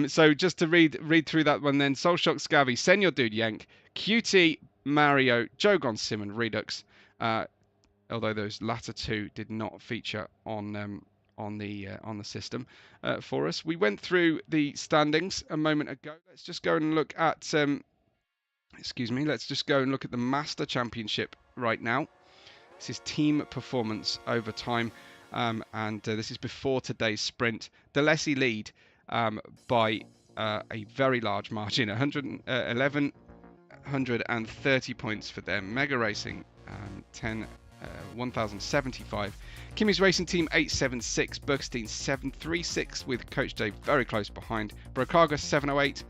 So just to read through that one then: Soulshock, Scavvy, Senor Dude Yank, QT, Mario, Joe Gon Simon, Redux, although those latter two did not feature on the system for us. We went through the standings a moment ago. Let's just go and look at let's just go and look at the Master Championship right now. This is team performance over time, and this is before today's sprint. Delessy lead by a very large margin, 1,130 points for them. Mega Racing 1,075. Kimmy's Racing Team 876, Bergstein 736 with Coach Dave very close behind. Beregoz 708,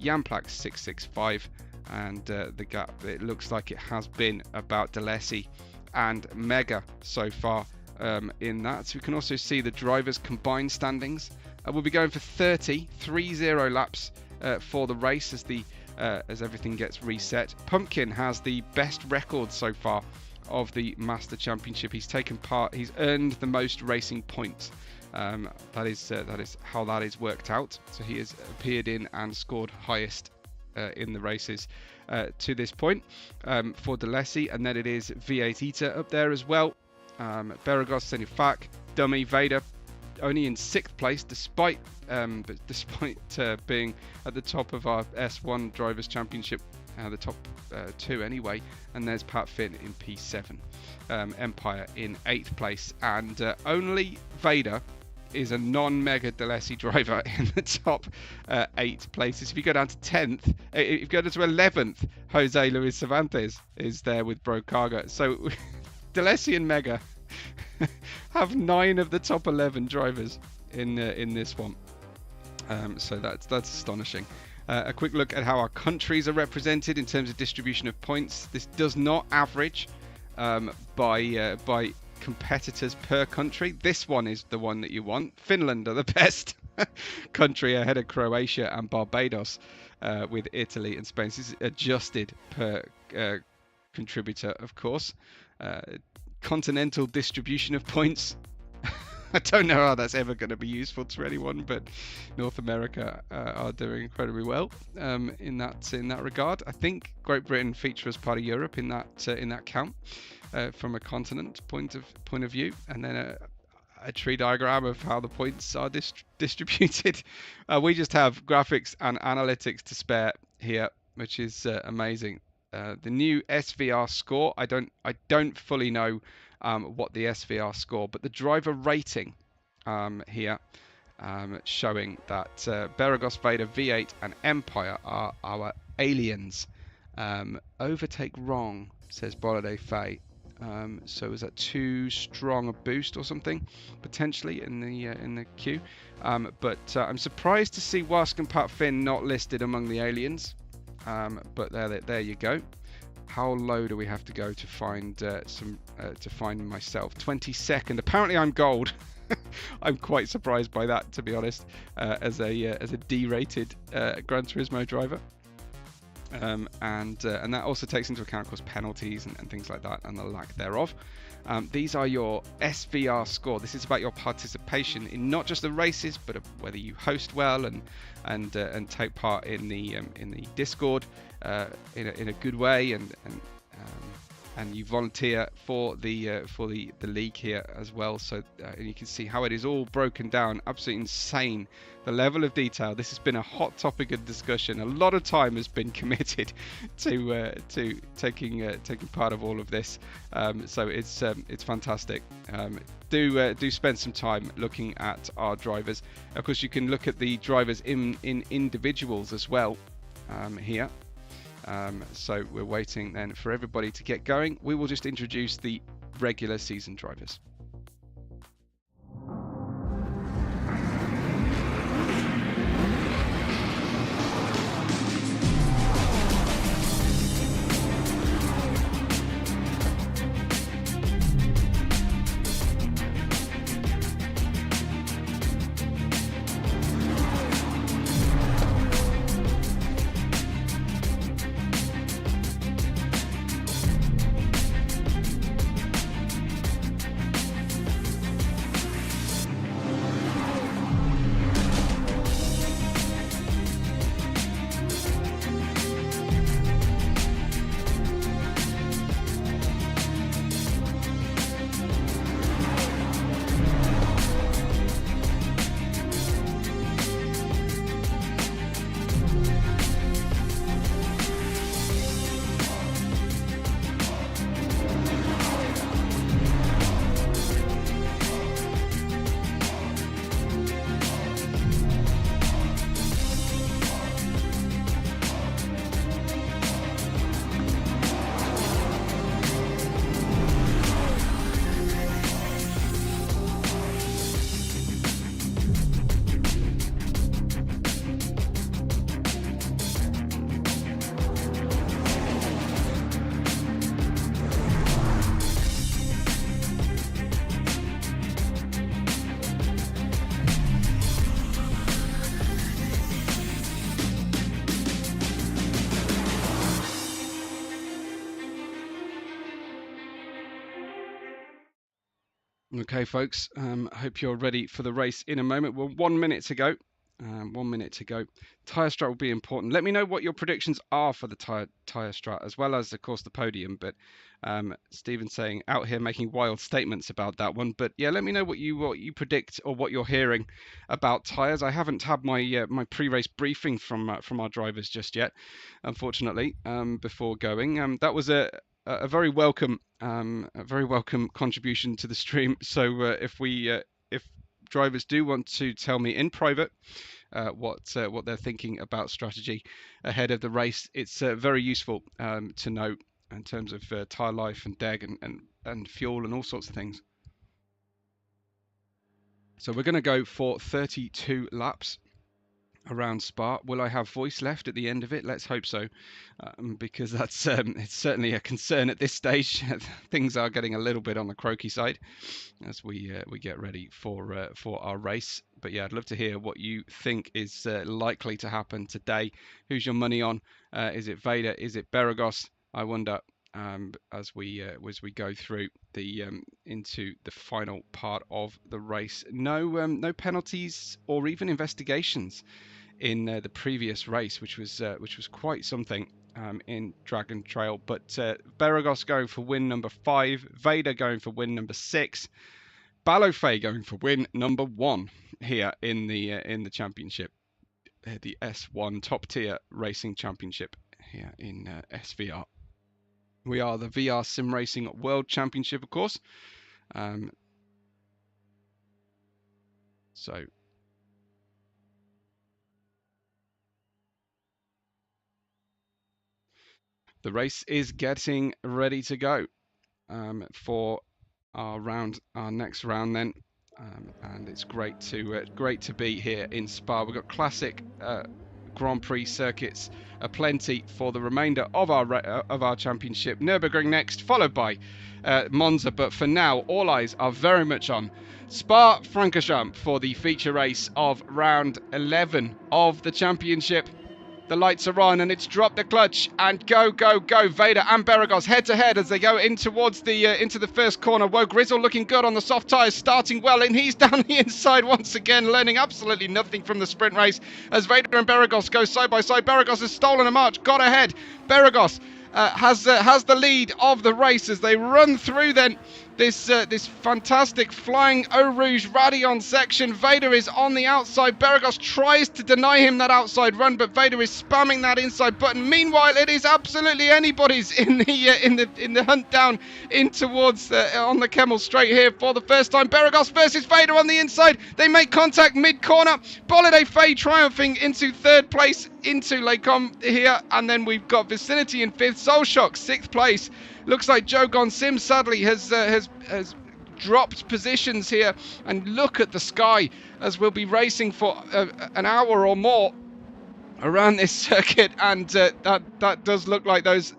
Jamplak 665, and the gap, it looks like it has been about Delessy and Mega so far in that. So we can also see the drivers' combined standings. We'll be going for 30 laps for the race as everything gets reset. Pumpkin has the best record so far of the Master Championship. He's taken part. He's earned the most racing points. That is how that is worked out. So he has appeared in and scored highest in the races to this point for Delessy, and then it is V8 Eater up there as well. Beregoz, Senufak, Dummy, Vader only in 6th place despite being at the top of our S1 Drivers Championship, the top 2 anyway. And there's Pat Finn in P7, Empire in 8th place, and only Vader is a non-Mega Delessy driver in the top 8 places. If you go down to 10th, if you go down to 11th, Jose Luis Cervantes is there with Brokaga. So Delessy and Mega have 9 of the top 11 drivers in this one. So that's astonishing. A quick look at how our countries are represented in terms of distribution of points. This does not average by competitors per country. This one is the one that you want. Finland are the best country ahead of Croatia and Barbados, with Italy and Spain. This is adjusted per contributor, of course. Continental distribution of points. I don't know how that's ever going to be useful to anyone, but North America are doing incredibly well in that regard. I think Great Britain feature as part of Europe in that count. From a continent point of view, and then a tree diagram of how the points are distributed. We just have graphics and analytics to spare here, which is amazing. The new SVR score, I don't fully know what the SVR score, but the driver rating here showing that Beregoz, Vader, V8 and Empire are our aliens. Overtake wrong, says BaloFey. So is that too strong a boost or something potentially in the queue? But I'm surprised to see Wask and Pat Finn not listed among the aliens. But there you go. How low do we have to go to find to find myself? 22nd. Apparently I'm gold. I'm quite surprised by that, to be honest, as a D-rated Gran Turismo driver. And that also takes into account, of course, penalties and things like that, and the lack thereof. These are your SVR score. This is about your participation in not just the races, but whether you host well and take part in the Discord in a good way, and you volunteer for the league here as well. So and you can see how it is all broken down. Absolutely insane, the level of detail. This has been a hot topic of discussion. A lot of time has been committed to taking part of all of this. So it's fantastic. Do spend some time looking at our drivers. Of course, you can look at the drivers in individuals as well here. So we're waiting then for everybody to get going. We will just introduce the regular season drivers. Okay, folks, I hope you're ready for the race in a moment. Well, 1 minute to go. 1 minute to go. Tyre strat will be important. Let me know what your predictions are for the tyre strat, as well as, of course, the podium. But Stephen's saying out here making wild statements about that one. But yeah, let me know what you predict or what you're hearing about tyres. I haven't had my my pre-race briefing from our drivers just yet, unfortunately. Before going, that was a very welcome contribution to the stream. So if drivers do want to tell me in private what they're thinking about strategy ahead of the race, it's very useful to know in terms of tyre life and deg and fuel and all sorts of things. So we're going to go for 32 laps around Spa. Will I have voice left at the end of it? Let's hope so, because that's it's certainly a concern at this stage. Things are getting a little bit on the croaky side as we get ready for our race. But yeah, I'd love to hear what you think is likely to happen today. Who's your money on? Is it Vader? Is it Beregoz? I wonder. As we go through the into the final part of the race. No penalties or even investigations in the previous race, which was quite something in Dragon Trail. But Beregoz going for win number 5, Vader going for win number 6, BaloFey going for win number 1 here in the championship, the S1 top tier racing championship here in SVR. We are the VR Sim Racing World Championship, of course. So the race is getting ready to go for our next round then. And it's great to be here in Spa. We've got classic Grand Prix circuits aplenty for the remainder of our championship. Nürburgring next, followed by Monza. But for now, all eyes are very much on Spa-Francorchamps for the feature race of round 11 of the championship. The lights are on and it's dropped the clutch and go. Vader and Beregoz head to head as they go in towards the into the first corner. Whoa, Grizzle looking good on the soft tyres, starting well, and he's down the inside once again, learning absolutely nothing from the sprint race as Vader and Beregoz go side by side. Beregoz has stolen a march, got ahead. Beregoz has the lead of the race as they run through then this fantastic flying Rouge Radion section. Vader is on the outside. Beregoz tries to deny him that outside run, but Vader is spamming that inside button. Meanwhile, it is absolutely anybody's in the hunt down in towards on the Kemmel straight here for the first time. Beregoz versus Vader on the inside. They make contact mid-corner. BaloFey triumphing into third place into Lecom here, and then we've got Vicinity in 5th. Soulshock 6th place. Looks like Joe Gon Sim sadly has dropped positions here, and look at the sky as we'll be racing for an hour or more around this circuit, and that does look like those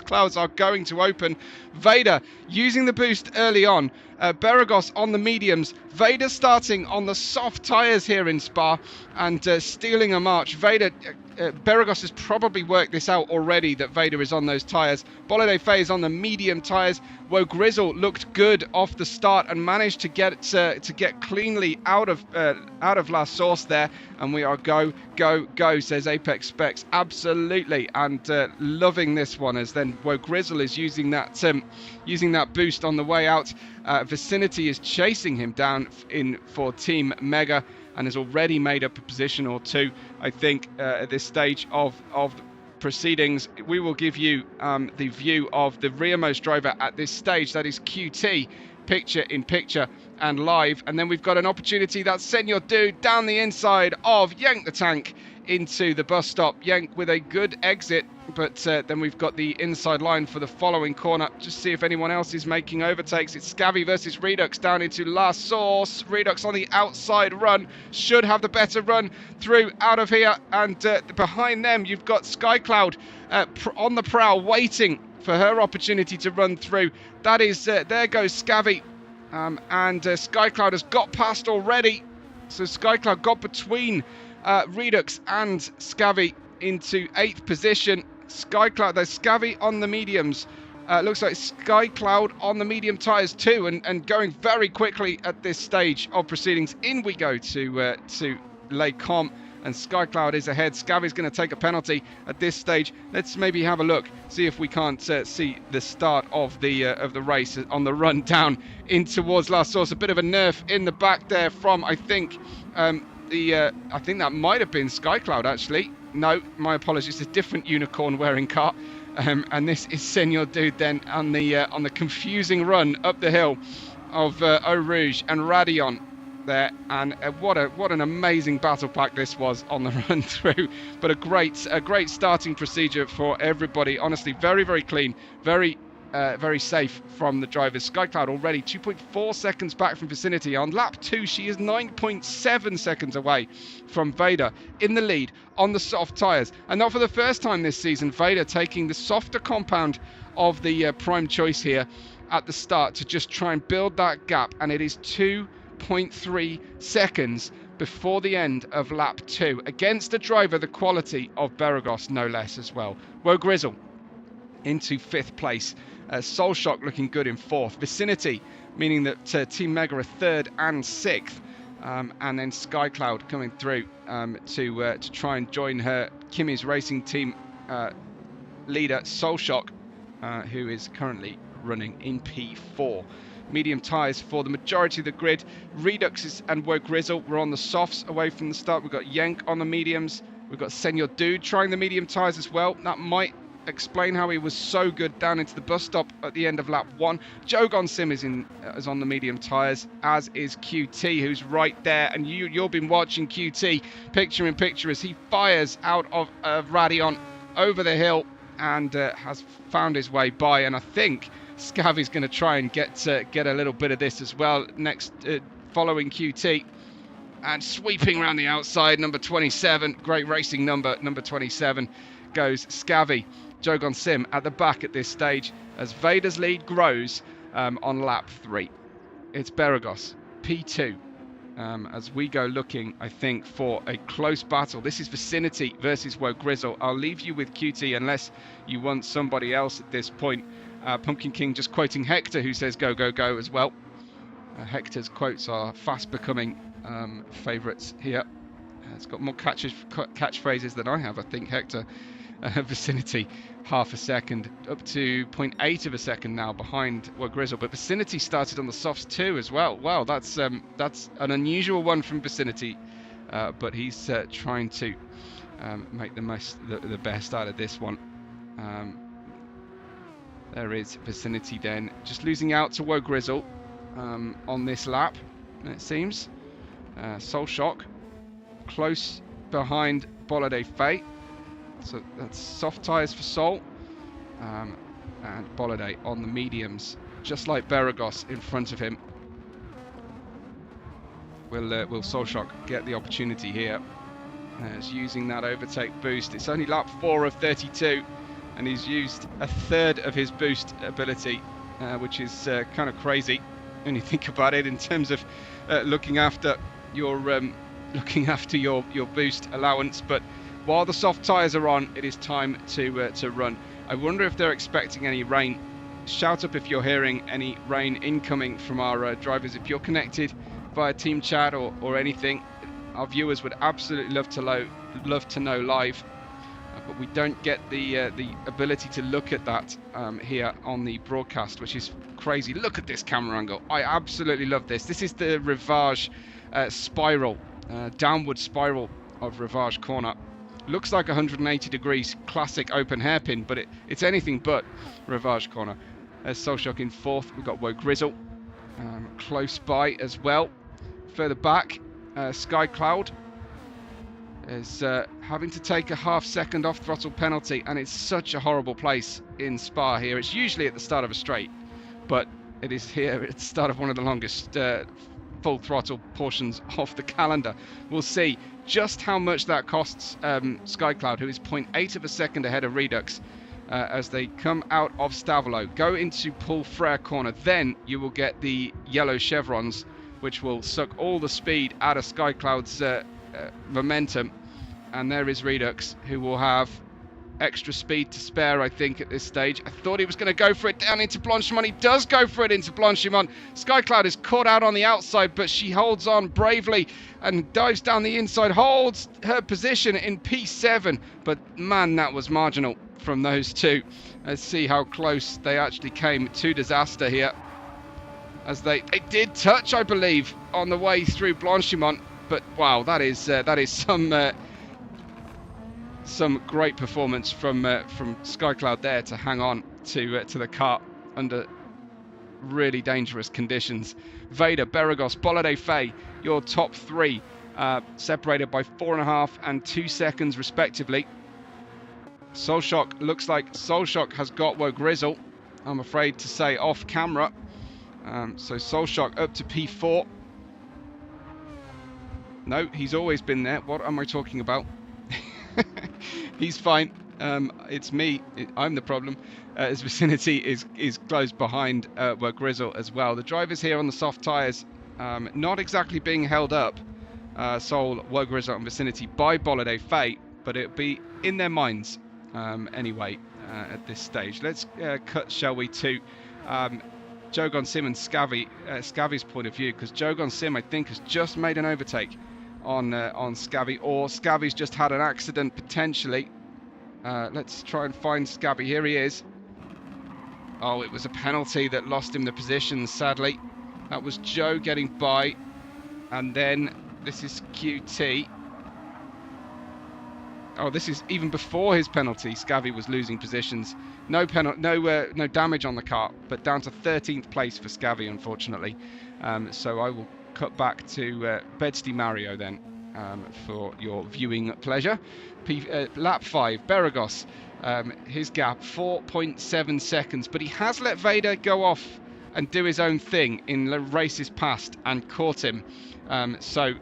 clouds are going to open. Vader using the boost early on. Beregoz on the mediums. Vader starting on the soft tyres here in Spa and stealing a march. Beregoz has probably worked this out already that Vader is on those tyres. BaloFey is on the medium tyres. Whoa, Grizzle looked good off the start and managed to get cleanly out of La Source there. And we are go, says Apex Specs. Absolutely, and loving this one as then Whoa, Grizzle is using that boost on the way out. Vicinity is chasing him down in for Team Mega and has already made up a position or two, I think, at this stage of proceedings. We will give you the view of the rearmost driver at this stage. That is QT, picture in picture and live. And then we've got an opportunity. That's Senor Dude down the inside of Yank the Tank into the bus stop. Yank with a good exit, but then we've got the inside line for the following corner. Just see if anyone else is making overtakes. It's Scavvy versus Redux down into La Source. Redux on the outside run, should have the better run through out of here, and behind them you've got Skycloud on the prowl waiting for her opportunity to run through. That is there goes Scavvy, and Skycloud has got past already, so Skycloud got between Redux and Scavvy into 8th position. Skycloud, there's Scavvy on the mediums, Looks like Sky Cloud on the medium tyres too, and going very quickly at this stage of proceedings. In we go to Les Comps, and Sky Cloud is ahead. Scavi's going to take a penalty at this stage. Let's maybe have a look, see if we can't see the start of the race on the run down in towards La Source. A bit of a nerf in the back there from, I think, I think that might have been Sky Cloud actually. No, my apologies, a different unicorn wearing car. And this is Senor Dude then on the confusing run up the hill of Rouge and Radion there, and what an amazing battle pack this was on the run through. But a great starting procedure for everybody. Honestly, very clean, very safe from the drivers. Sky Cloud already 2.4 seconds back from Vicinity. On lap 2, she is 9.7 seconds away from Vader in the lead on the soft tyres. And not for the first time this season, Vader taking the softer compound of the prime choice here at the start to just try and build that gap. And it is 2.3 seconds before the end of lap 2 against a driver the quality of Beregoz, no less, as well. Woe Grizzle into 5th place. Soul Shock looking good in 4th. Vicinity, meaning that Team Mega are 3rd and 6th. And then Sky Cloud coming through to try and join her Kimmy's racing team leader Soul Shock, who is currently running in P4. Medium tyres for the majority of the grid. Redux and Woe Grizzle were on the softs away from the start. We've got Yank on the mediums. We've got Senor Dude trying the medium tyres as well. That might explain how he was so good down into the bus stop at the end of lap 1. Jogon Sim is on the medium tyres, as is QT, who's right there, and you've been watching QT picture in picture as he fires out of Radion over the hill and has found his way by. And I think Scavi's going to try and get a little bit of this as well next, following QT. And sweeping around the outside, number 27, great racing number 27, goes Scavi. Jogon Sim at the back at this stage as Vader's lead grows on lap 3. It's Beregoz, P2, as we go looking, I think, for a close battle. This is Vicinity versus Woe Grizzle. I'll leave you with QT unless you want somebody else at this point. Pumpkin King just quoting Hector, who says go, go, go as well. Hector's quotes are fast becoming favourites here. It's got more catchphrases than I have, I think, Hector. Vicinity half a second, up to 0.8 of a second now behind Woe Grizzle, but Vicinity started on the softs too as well. Wow, that's an unusual one from Vicinity, but he's trying to make the best out of this one. There is Vicinity then, just losing out to Woe Grizzle on this lap, it seems. Soul Shock close behind BaloFey. So that's soft tyres for Soul, and BaloFey on the mediums, just like Beregoz in front of him. Will Soul Shock get the opportunity here? As using that overtake boost. It's only lap 4 of 32, and he's used a third of his boost ability, which is kind of crazy when you think about it in terms of looking after your boost allowance. But while the soft tyres are on, it is time to run. I wonder if they're expecting any rain. Shout up if you're hearing any rain incoming from our drivers. If you're connected via team chat or anything, our viewers would absolutely love to know live. But we don't get the ability to look at that here on the broadcast, which is crazy. Look at this camera angle. I absolutely love this. This is the Rivage spiral, downward spiral of Rivage corner. Looks like 180 degrees, classic open hairpin, but it's anything but Rivage corner. There's Soul Shock in 4th. We've got Woe Grizzle close by as well. Further back, Sky Cloud is having to take a half-second off-throttle penalty, and it's such a horrible place in Spa here. It's usually at the start of a straight, but it is here at the start of one of the longest full throttle portions of the calendar. We'll see just how much that costs Sky Cloud, who is 0.8 of a second ahead of Redux, as they come out of Stavolo, go into Paul Frere corner. Then you will get the yellow chevrons, which will suck all the speed out of Sky Cloud's momentum. And there is Redux, who will have extra speed to spare, I think, at this stage. I thought he was going to go for it down into Blanchimont. He does go for it into Blanchimont. Skycloud is caught out on the outside, but she holds on bravely and dives down the inside, holds her position in P7. But man, that was marginal from those two. Let's see how close they actually came to disaster here, as they did touch, I believe, on the way through Blanchimont. But wow, that is some great performance from Skycloud there to hang on to the kart under really dangerous conditions. Vader, Beregoz, BaloFey, your top three, separated by 4.5 and 2 seconds respectively. Soulshock, looks like Soulshock has got Grizzle, I'm afraid to say, off camera. So Soulshock up to P4. No, he's always been there. What am I talking about? He's fine. It's me. I'm the problem. His vicinity is close behind Grizzle as well. The drivers here on the soft tyres, not exactly being held up, Soul, Grizzle and vicinity, by BaloFey, but it'll be in their minds anyway at this stage. Let's cut, shall we, to Jogon Sim and Scavy's point of view, because Jogon Sim, I think, has just made an overtake on Scavy, or Scavy's just had an accident potentially. Let's try and find Scavy. Here he is. Oh, it was a penalty that lost him the position, sadly. That was Joe getting by, and then this is QT. Oh, this is even before his penalty. Scavy was losing positions. No damage on the kart, but down to 13th place for Scavy, unfortunately. So I will cut back to Bedsty Mario then for your viewing pleasure. Lap 5, Beregoz, his gap 4.7 seconds, but he has let Vader go off and do his own thing in the races past and caught him. So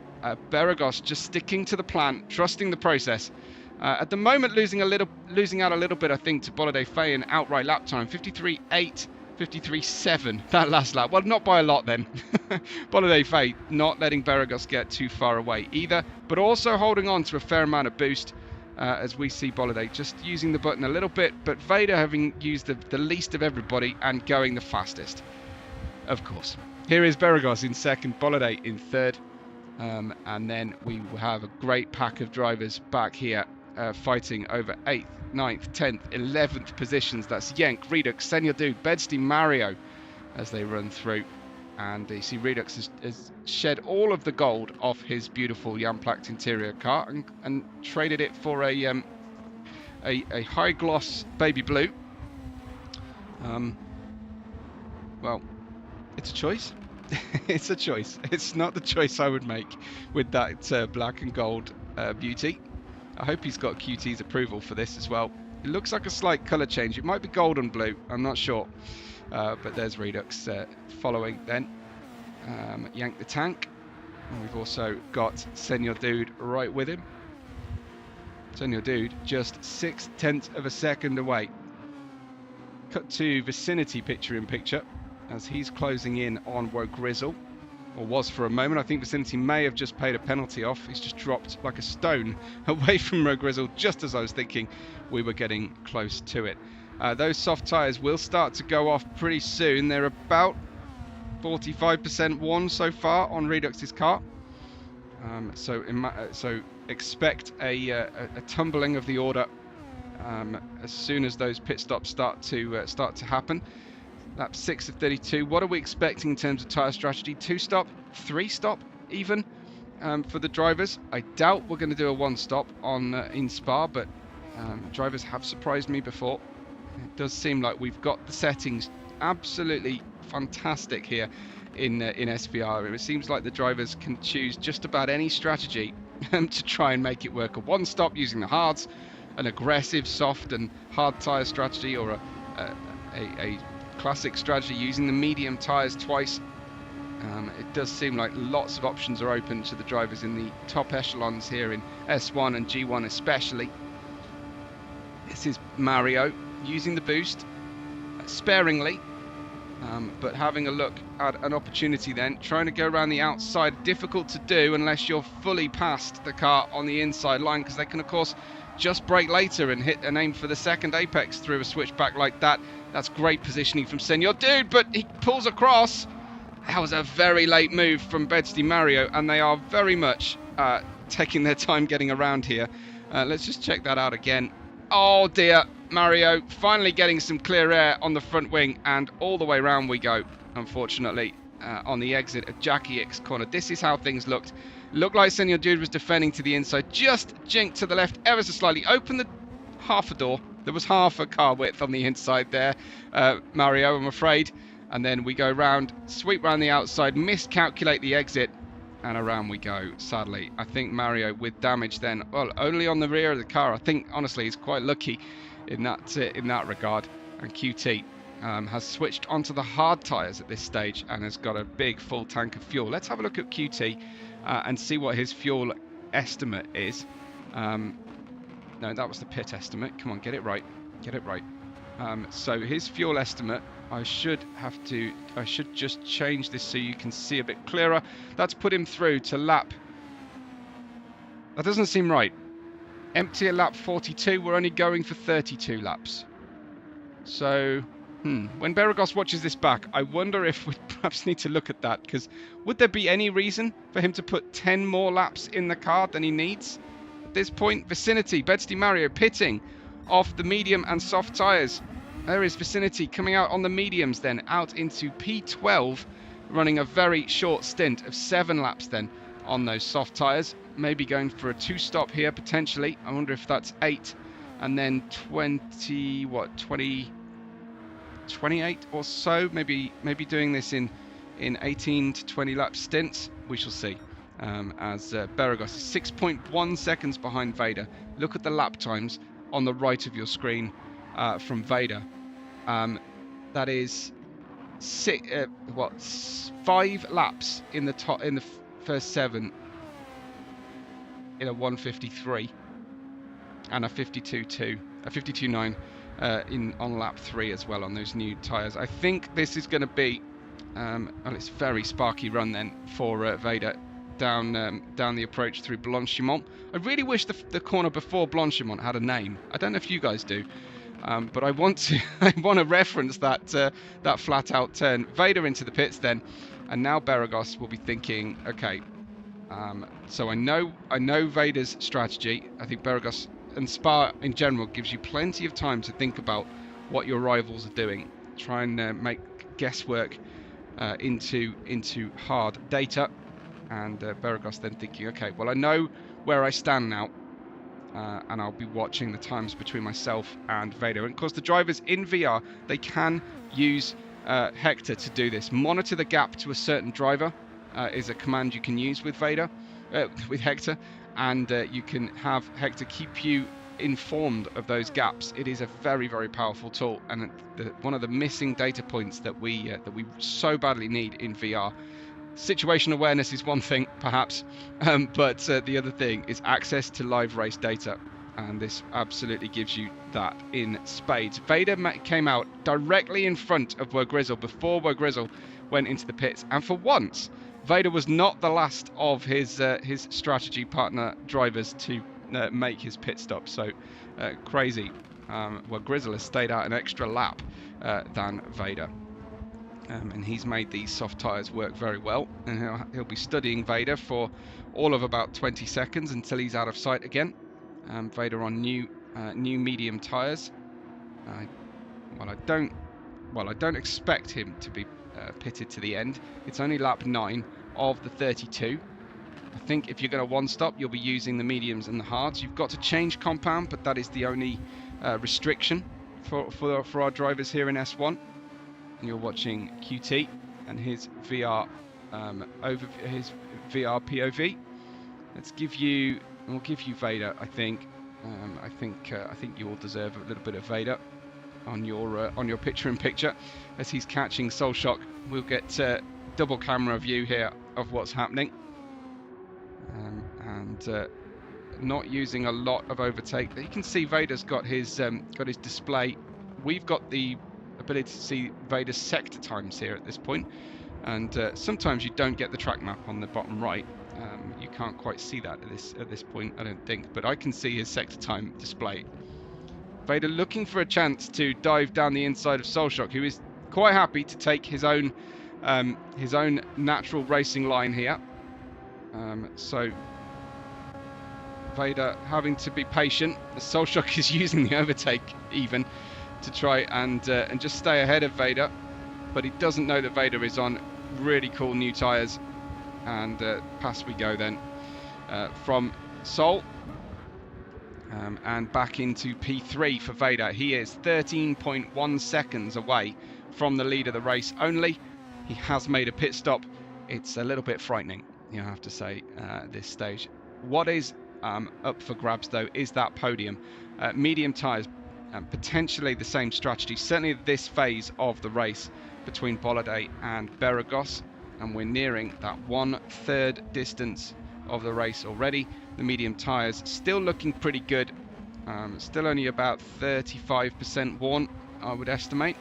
Beregoz just sticking to the plan, trusting the process. At the moment, losing out a little bit, I think, to BaloFey in outright lap time, 53.8. 53.7 that last lap. Well, not by a lot then. BaloFey not letting Beregoz get too far away either, but also holding on to a fair amount of boost, as we see BaloFey just using the button a little bit, but Vader having used the least of everybody and going the fastest, of course. Here is Beregoz in second, BaloFey in third, and then we will have a great pack of drivers back here fighting over 8th, 9th, 10th, 11th positions. That's Yenk, Redux, Senior Dude, Bedsty, Mario as they run through. And you see Redux has shed all of the gold off his beautiful Jamplacht interior car and traded it for a high gloss baby blue. Well, it's a choice. It's a choice. It's not the choice I would make with that black and gold beauty. I hope he's got QT's approval for this as well. It looks like a slight colour change. It might be gold and blue. I'm not sure. But there's Redux following then. Yank the tank. And we've also got Senior Dude right with him. Senior Dude just 0.6 of a second away. Cut to vicinity picture in picture as he's closing in on Grizzle. Or was for a moment. I think Vicinity may have just paid a penalty off. He's just dropped like a stone away from Grizzle, just as I was thinking we were getting close to it. Those soft tyres will start to go off pretty soon. They're about 45% worn so far on Redux's car. So expect a tumbling of the order as soon as those pit stops start to happen. Lap 6 of 32. What are we expecting in terms of tyre strategy? 2-stop, 3-stop even for the drivers. I doubt we're going to do a 1-stop on in Spa, but drivers have surprised me before. It does seem like we've got the settings absolutely fantastic here in SVR. It seems like the drivers can choose just about any strategy to try and make it work. A 1-stop using the hards, an aggressive soft and hard tyre strategy, or a classic strategy using the medium tyres twice. It does seem like lots of options are open to the drivers in the top echelons here in S1 and G1 especially. This is Mario using the boost sparingly, but having a look at an opportunity then, trying to go around the outside. Difficult to do unless you're fully past the car on the inside line, because they can of course just brake later and hit and aim for the second apex through a switchback like that. That's great positioning from Senor Dude, but he pulls across. That was a very late move from Betsy Mario, and they are very much taking their time getting around here. Let's just check that out again. Oh dear, Mario finally getting some clear air on the front wing, and all the way around we go, unfortunately, on the exit of Jackie X corner. This is how things looked. Looked like Senor Dude was defending to the inside, just jinked to the left ever so slightly, opened the half a door. There was half a car width on the inside there, Mario, I'm afraid. And then we go round, sweep round the outside, miscalculate the exit, and around we go, sadly. I think Mario with damage then, well, only on the rear of the car. I think, honestly, he's quite lucky in that regard. And QT has switched onto the hard tyres at this stage and has got a big full tank of fuel. Let's have a look at QT and see what his fuel estimate is. No, that was the pit estimate. Come on, get it right. Get it right. So his fuel estimate, I should just change this so you can see a bit clearer. That's put him through to lap. That doesn't seem right. Empty at lap 42. We're only going for 32 laps. So, when Beregoz watches this back, I wonder if we perhaps need to look at that, because would there be any reason for him to put 10 more laps in the car than he needs? At this point, Vicinity, Betsy Mario pitting off the medium and soft tyres. There is Vicinity coming out on the mediums then, out into P12, running a very short stint of 7 laps then on those soft tyres. Maybe going for a 2-stop here potentially. I wonder if that's 8 and then 28 or so. Maybe doing this in 18 to 20 lap stints. We shall see. As Beregoz is 6.1 seconds behind Vader. Look at the lap times on the right of your screen from Vader. That is 5 laps in the first 7 in a 1:53 and a 52.2, a 52.9 on lap 3 as well on those new tyres. I think this is going to be well, it's a very sparky run then for Vader down the approach through Blanchimont. I really wish the corner before Blanchimont had a name. I don't know if you guys do. But I want to reference that flat out turn. Vader into the pits then, and now Beregoz will be thinking, okay. So I know Vader's strategy. I think Beregoz and Spa in general gives you plenty of time to think about what your rivals are doing. Try and make guesswork into hard data. And Beregoz then thinking, okay, well I know where I stand now. And I'll be watching the times between myself and Vader. And of course the drivers in VR, they can use Hector to do this. Monitor the gap to a certain driver is a command you can use with Vader, with Hector, and you can have Hector keep you informed of those gaps. It is a very, very powerful tool, and one of the missing data points that we so badly need in VR. Situation awareness is one thing, perhaps, but the other thing is access to live race data, and this absolutely gives you that in spades. Vader came out directly in front of Wergrizzle before Wergrizzle went into the pits, and for once, Vader was not the last of his strategy partner drivers to make his pit stop. So crazy. Wergrizzle has stayed out an extra lap than Vader. And he's made these soft tyres work very well, and he'll be studying Vader for all of about 20 seconds until he's out of sight again. Vader on new medium tyres. I don't expect him to be pitted to the end. It's only lap 9 of the 32. I think if you're going to one-stop, you'll be using the mediums and the hards. You've got to change compound, but that is the only restriction for our drivers here in S1. You're watching QT and his VR his VR POV. We'll give you Vader. I think you all deserve a little bit of Vader on your picture-in-picture as he's catching Soul Shock. We'll get double camera view here of what's happening, and not using a lot of overtake. You can see Vader's got his display. We've got the ability to see Vader's sector times here at this point, and sometimes you don't get the track map on the bottom right. You can't quite see that at this point, I don't think, but I can see his sector time display. Vader looking for a chance to dive down the inside of Solshock, who is quite happy to take his own natural racing line here. So Vader having to be patient. Solshock is using the overtake even to try and just stay ahead of Vader, but he doesn't know that Vader is on really cool new tyres. And past we go then from Sol. And back into P3 for Vader. He is 13.1 seconds away from the lead of the race only. He has made a pit stop. It's a little bit frightening, you have to say, at this stage. What is up for grabs, though, is that podium. Medium tyres, potentially the same strategy, certainly at this phase of the race between BaloFey and Beregoz. And we're nearing that 1/3 distance of the race already. The medium tyres still looking pretty good. Still only about 35% worn, I would estimate.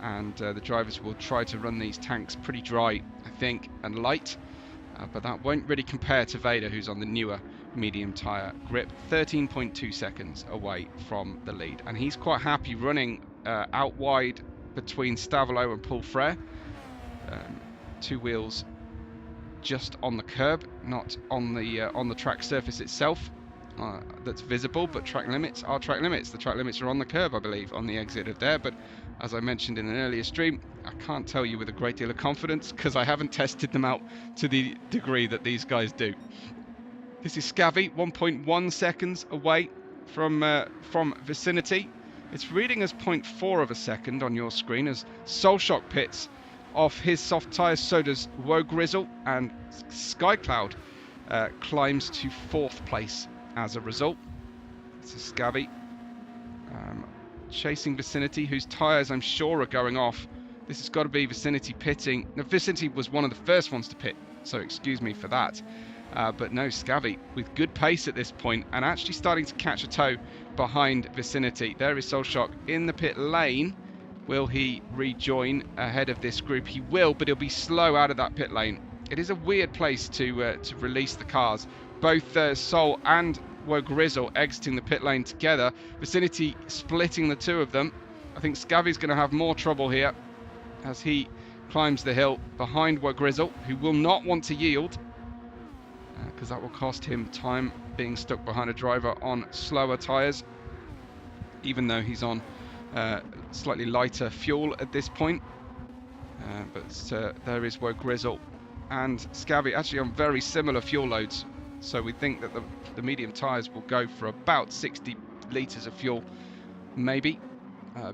And the drivers will try to run these tanks pretty dry, I think, and light. But that won't really compare to Vader, who's on the newer medium tyre grip. 13.2 seconds away from the lead. And he's quite happy running out wide between Stavelo and Paul Frere. Two wheels just on the curb, not on the track surface itself. That's visible, but track limits are track limits. The track limits are on the curb, I believe, on the exit of there. But as I mentioned in an earlier stream, I can't tell you with a great deal of confidence because I haven't tested them out to the degree that these guys do. This is Scavvy, 1.1 seconds away from vicinity. It's reading as 0.4 of a second on your screen as Solshock pits off his soft tyres. So does Grizzle, and Skycloud climbs to 4th place as a result. This is Scavvy chasing Vicinity, whose tyres I'm sure are going off. This has got to be Vicinity pitting. Now, Vicinity was one of the first ones to pit, so excuse me for that. But no, Scavvy with good pace at this point and actually starting to catch a tow behind Vicinity. There is Solshock in the pit lane. Will he rejoin ahead of this group? He will, but he'll be slow out of that pit lane. It is a weird place to release the cars. Both Sol and Grizzle exiting the pit lane together. Vicinity splitting the two of them. I think Scavvy's going to have more trouble here as he climbs the hill behind Grizzle, who will not want to yield because that will cost him time being stuck behind a driver on slower tyres, even though he's on slightly lighter fuel at this point. But there is Grizzle and Scavvy actually on very similar fuel loads. So we think that the medium tyres will go for about 60 litres of fuel, maybe.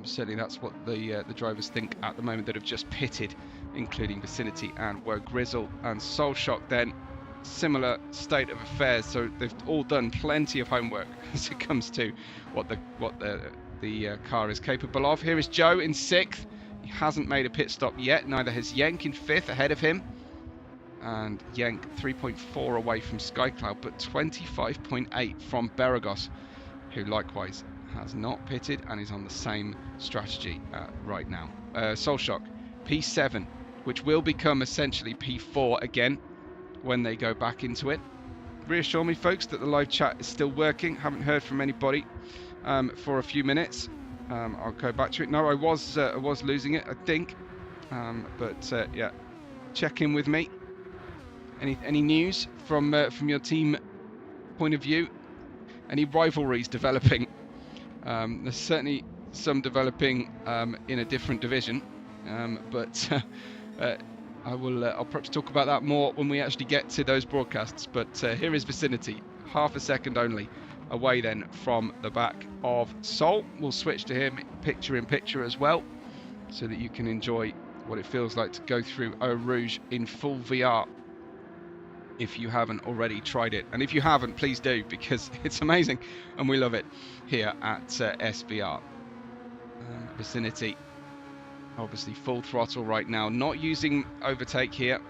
Certainly that's what the drivers think at the moment that have just pitted, including Vicinity and Grizzle and Solshock. Then similar state of affairs. So they've all done plenty of homework as it comes to what the car is capable of. Here is Joe in 6th. He hasn't made a pit stop yet. Neither has Yenk in 5th ahead of him. And Yenk 3.4 away from Skycloud, but 25.8 from Beregoz, who likewise has not pitted and is on the same strategy right now. Solshock, P7, which will become essentially P4 again when they go back into it. Reassure me, folks, that the live chat is still working. Haven't heard from anybody for a few minutes. I'll go back to it. No, I was losing it, I think. But yeah, check in with me. Any news from your team point of view? Any rivalries developing? There's certainly some developing in a different division, but I'll perhaps talk about that more when we actually get to those broadcasts. But here is Vicinity, half a second only away then from the back of Sol. We'll switch to him picture in picture as well, so that you can enjoy what it feels like to go through Rouge in full VR, if you haven't already tried it. And if you haven't, please do, because it's amazing and we love it here at SVR. Vicinity, obviously full throttle right now, not using overtake here.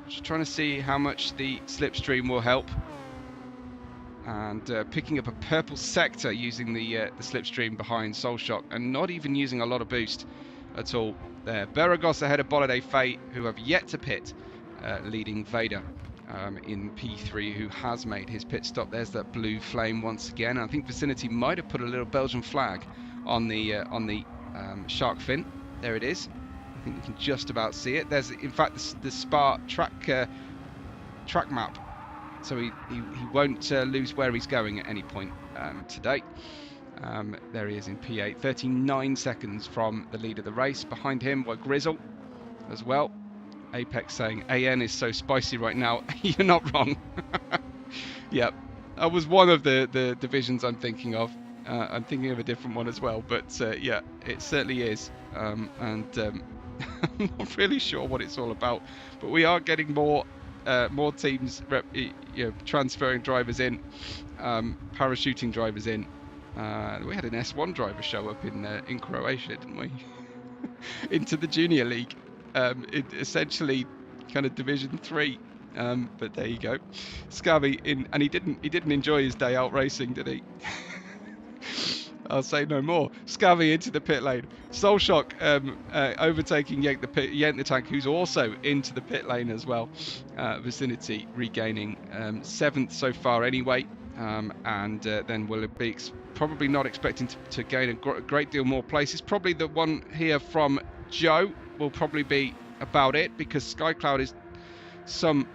Just trying to see how much the slipstream will help. And picking up a purple sector using the slipstream behind Solshock, and not even using a lot of boost at all there. Beregoz ahead of BaloFey, who have yet to pit, leading Vader in P3 who has made his pit stop. There's that blue flame once again. I think Vicinity might have put a little Belgian flag on the shark fin. There it is. I think you can just about see it. There's, in fact, the Spa track map, so he won't lose where he's going at any point today. There he is in P8, 39 seconds from the lead of the race. Behind him were Grizzle as well. Apex saying AN is so spicy right now. You're not wrong. Yep, that was one of the divisions I'm thinking of. I'm thinking of a different one as well, but yeah, it certainly is. And I'm not really sure what it's all about, but we are getting more teams transferring drivers in, parachuting drivers in. We had an S1 driver show up in Croatia, didn't we? Into the junior league, essentially kind of Division 3. But there you go, Scabby in, and he didn't enjoy his day out racing, did he? I'll say no more. Scabby into the pit lane. Soulshock overtaking Yank the Tank, who's also into the pit lane as well. Vicinity regaining 7th so far anyway, and then we'll be probably not expecting to gain a great deal more places. Probably the one here from Joe will probably be about it, because Skycloud is some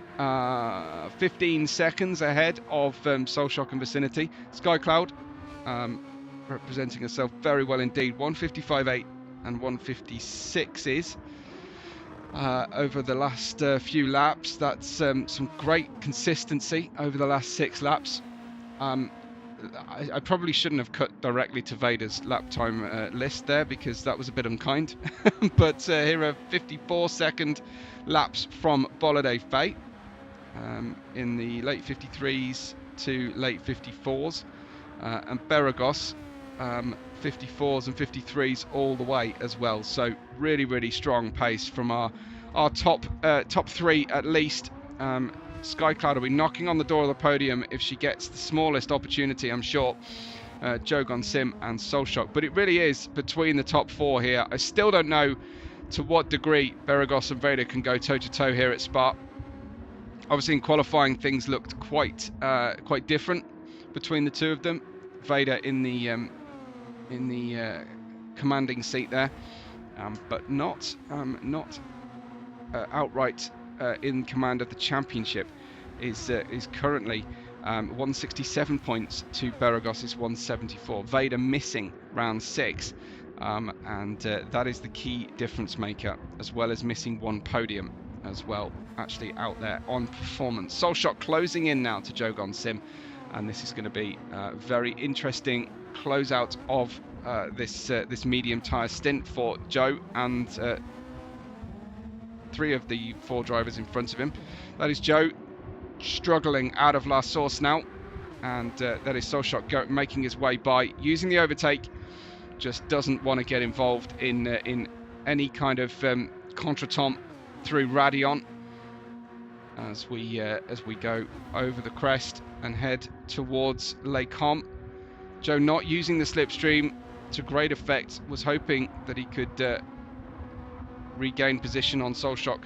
15 seconds ahead of Soulshock and Vicinity. Skycloud representing herself very well indeed. 155.8 and 156 over the last few laps. That's some great consistency over the last 6 laps. I probably shouldn't have cut directly to Vader's lap time list there, because that was a bit unkind. But here are 54-second laps from BaloFey in the late 53s to late 54s, and Beregoz 54s and 53s all the way as well. So really strong pace from our top 3 at least. Skycloud will be knocking on the door of the podium if she gets the smallest opportunity, I'm sure. Jogon Sim and Soulshock, but it really is between the top 4 here. I still don't know to what degree Beregoz and Vader can go toe-to-toe here at Spa. Obviously in qualifying things looked quite different between the two of them. Vader in the commanding seat there, but not outright in command of the championship. Is currently 167 points to Beregoz's 174. Vader missing round 6, and that is the key difference maker, as well as missing 1 podium as well, actually out there on performance. Soulshock closing in now to Jogon Sim, and this is going to be a very interesting closeout of this medium tyre stint for Joe and 3 of the 4 drivers in front of him. That is Joe struggling out of La Source now, and that is Soulshock making his way by, using the overtake. Just doesn't want to get involved in any kind of contretemps through Radion as we go over the crest and head towards Les Comps. Joe not using the slipstream to great effect, was hoping that he could regain position on Soulshock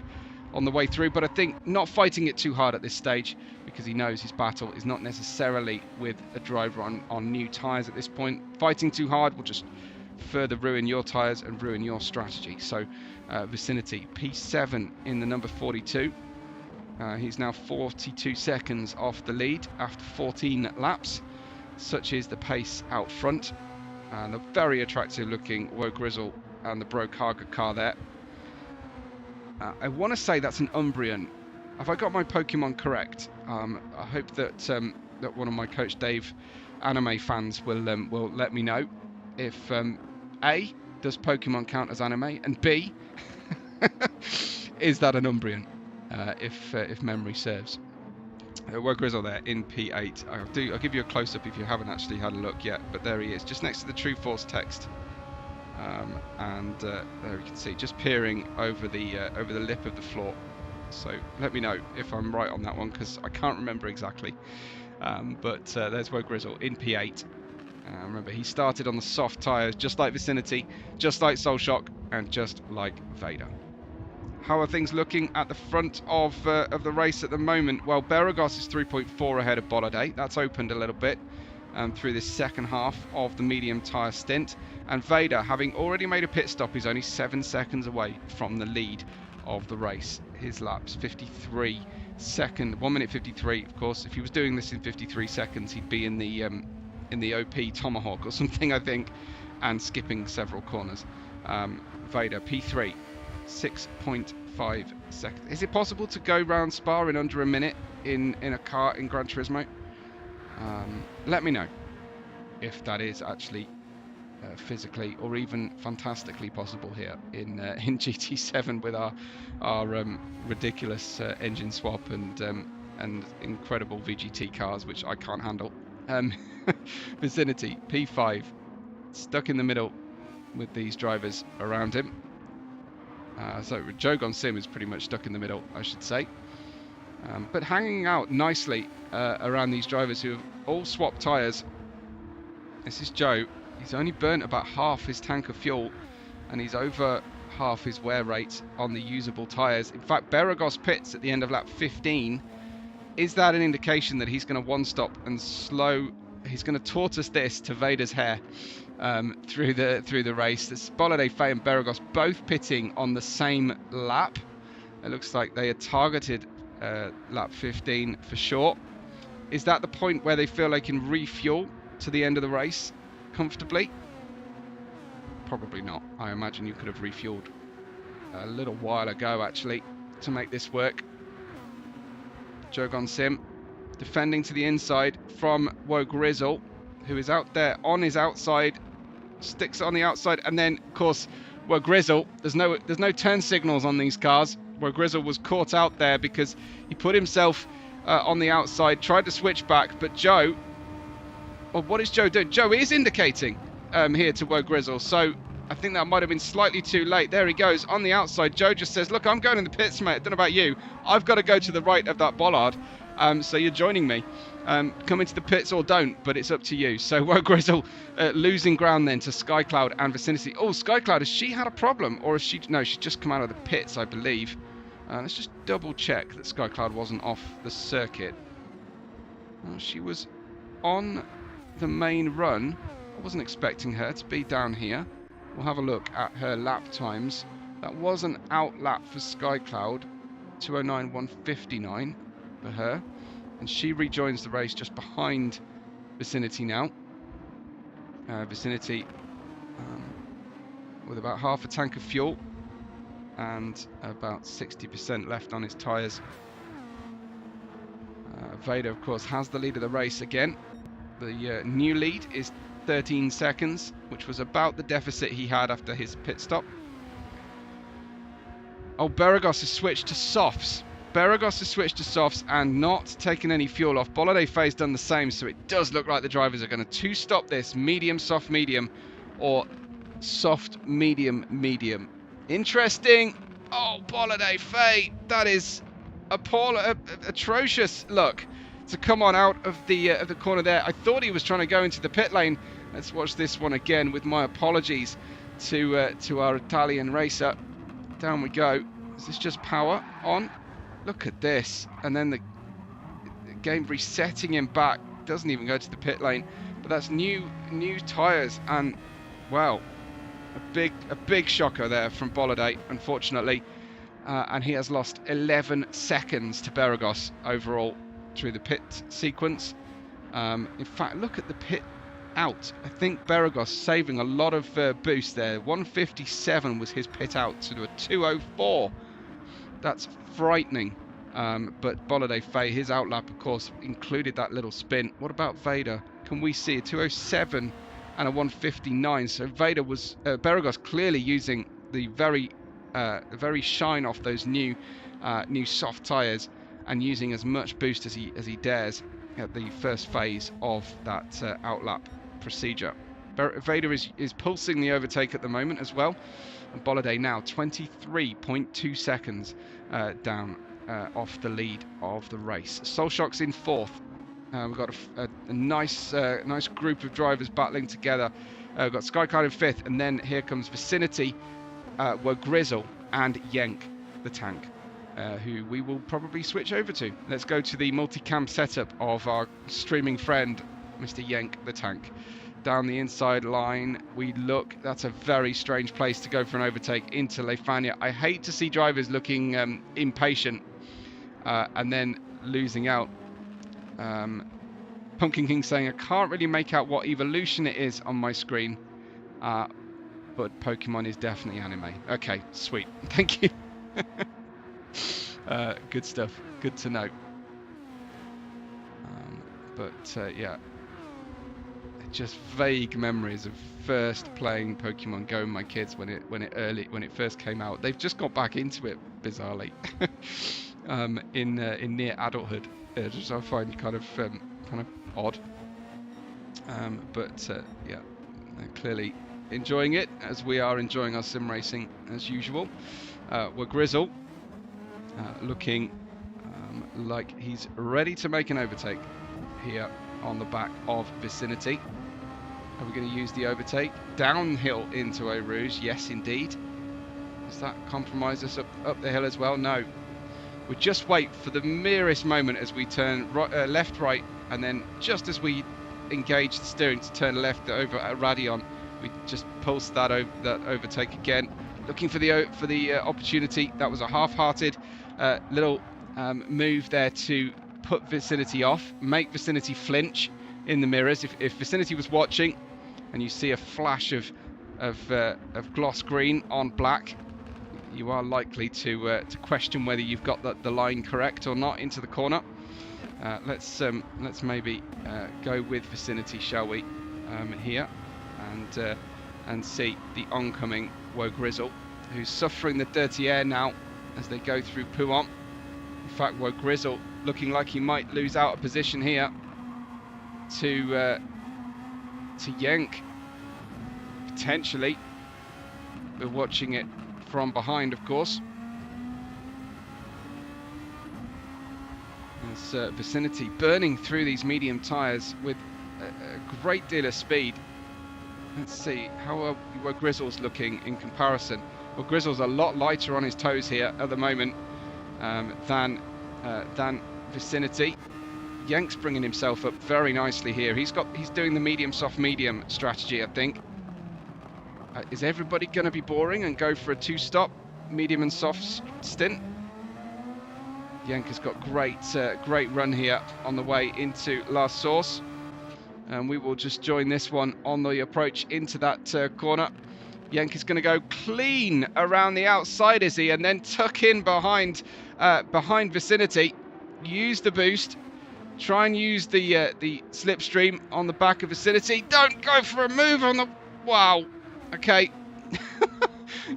on the way through, but I think not fighting it too hard at this stage, because he knows his battle is not necessarily with a driver on new tyres at this point. Fighting too hard will just further ruin your tyres and ruin your strategy. So Vicinity P7 in the number 42. He's now 42 seconds off the lead after 14 laps. Such is the pace out front, and a very attractive looking Woe Grizzle and the Brokaga car there. I want to say that's an Umbrian. Have I got my Pokemon correct? I hope that that one of my Coach Dave anime fans will let me know if A, does Pokemon count as anime, and B, is that an Umbrian? If memory serves. Woe Grizzle there in P8. I'll give you a close-up if you haven't actually had a look yet, but there he is, just next to the True Force text. And there you can see, just peering over the lip of the floor. So let me know if I'm right on that one, because I can't remember exactly. But there's Woe Grizzle in P8. Remember, he started on the soft tyres, just like Vicinity, just like Soulshock, and just like Vader. How are things looking at the front of the race at the moment? Well, Beregoz is 3.4 ahead of BaloFey. That's opened a little bit through this second half of the medium tyre stint. And Vader, having already made a pit stop, is only 7 seconds away from the lead of the race. His laps 53 second, 1 minute 53. Of course, if he was doing this in 53 seconds, he'd be in the OP Tomahawk or something, I think, and skipping several corners. Vader P3, 6.5 seconds. Is it possible to go round Spa in under a minute in a car in Gran Turismo? Let me know if that is actually physically or even fantastically possible here in GT7 with our ridiculous engine swap and incredible VGT cars, which I can't handle. Vicinity P5, stuck in the middle with these drivers around him. So Jogon Sim is pretty much stuck in the middle, I should say. But hanging out nicely around these drivers who have all swapped tyres. This is Joe. He's only burnt about half his tank of fuel, and he's over half his wear rate on the usable tyres. In fact, Beregoz pits at the end of lap 15. Is that an indication that he's going to one-stop and slow? He's going to tortoise this to Vader's hair through the race. This BaloFey and Beregoz both pitting on the same lap. It looks like they had targeted lap 15 for sure. Is that the point where they feel they can refuel to the end of the race comfortably? Probably not. I imagine you could have refueled a little while ago actually to make this work. Jogon Sim defending to the inside from Grizzle, who is out there on his outside, sticks on the outside, and then of course Grizzle, there's no turn signals on these cars. Grizzle was caught out there because he put himself on the outside, tried to switch back, but Joe, well, what is Joe doing? Joe is indicating here to Grizzle, so I think that might have been slightly too late. There he goes on the outside. Joe just says, look, I'm going in the pits, mate. I don't know about you. I've got to go to the right of that bollard. So you're joining me. Come into the pits or don't, but it's up to you. So Grizzle losing ground then to Skycloud and Vicinity. Oh, Skycloud, has she had a problem? Or has she... No, she's just come out of the pits, I believe. Let's just double check that Skycloud wasn't off the circuit. She was on the main run. I wasn't expecting her to be down here. We'll have a look at her lap times. That was an out lap for Skycloud, 209.159 for her, and she rejoins the race just behind Vicinity now. Vicinity with about half a tank of fuel and about 60% left on his tyres. Vader, of course, has the lead of the race again. The new lead is 13 seconds, which was about the deficit he had after his pit stop. Oh, Beregoz has switched to softs. Beregoz has switched to softs and not taken any fuel off. BaloFey's done the same, so it does look like the drivers are going to two-stop this. Medium, soft, medium, or soft, medium, medium. Interesting. Oh, BaloFey, that is atrocious. Look, to come on out of the corner there. I thought he was trying to go into the pit lane. Let's watch this one again with my apologies to our Italian racer. Down we go. Is this just power on? Look at this. And then the game resetting him back. Doesn't even go to the pit lane. But that's new tyres, and wow, a big shocker there from BaloFey, unfortunately. And he has lost 11 seconds to Beregoz overall through the pit sequence. In fact, look at the pit out. I think Beregoz saving a lot of boost there. 157 was his pit out to do a 204. That's frightening. But BaloFey, his outlap, of course, included that little spin. What about Vader? Can we see a 207 and a 159? So Vader was Beregoz clearly using the very shine off those new soft tyres and using as much boost as he dares at the first phase of that outlap procedure. Vader is pulsing the overtake at the moment as well, and BaloFey now 23.2 seconds down off the lead of the race. Solshock's in fourth. We've got a nice group of drivers battling together. We've got Skycloud in fifth, and then here comes Vicinity, Grizzle and Yenk the tank, who we will probably switch over to. Let's go to the multicam setup of our streaming friend, Mr. Yenk the tank. Down the inside line we look. That's a very strange place to go for an overtake into Lefania. I hate to see drivers looking impatient and then losing out. Pumpkin King saying, I can't really make out what evolution it is on my screen, but Pokemon is definitely anime. Okay, sweet. Thank you. Good stuff. Good to know. Yeah, just vague memories of first playing Pokemon Go with my kids when it first came out. They've just got back into it bizarrely in near adulthood, which I find kind of odd. Yeah, they're clearly enjoying it as we are enjoying our sim racing as usual. We're Grizzle, looking like he's ready to make an overtake here on the back of Vicinity. Are we going to use the overtake downhill into Rouge? Yes, indeed. Does that compromise us up the hill as well? No. We just wait for the merest moment as we turn right, left, right, and then just as we engage the steering to turn left over at Radion, we just pulse that overtake again, looking for the opportunity. That was a half-hearted little move there to put Vicinity off, make Vicinity flinch in the mirrors. If Vicinity was watching, and you see a flash of gloss green on black, you are likely to question whether you've got the line correct or not into the corner. Let's maybe go with Vicinity, shall we, here, and see the oncoming Wogrizzle, who's suffering the dirty air now as they go through Puant. In fact, Wogrizzle looking like he might lose out a position here to Yenk, potentially. We're watching it from behind, of course. As Vicinity burning through these medium tyres with a great deal of speed. Let's see how Grizzle's looking in comparison. Well, Grizzle's a lot lighter on his toes here at the moment than Vicinity. Yenk's bringing himself up very nicely here. He's doing the medium soft medium strategy, I think. Is everybody going to be boring and go for a two-stop medium and soft stint? Yenk has got great run here on the way into La Source, and we will just join this one on the approach into that corner. Yenk is going to go clean around the outside, is he, and then tuck in behind Vicinity. Use the boost. Try and use the slipstream on the back of Vicinity. Don't go for a move on the... Wow. Okay.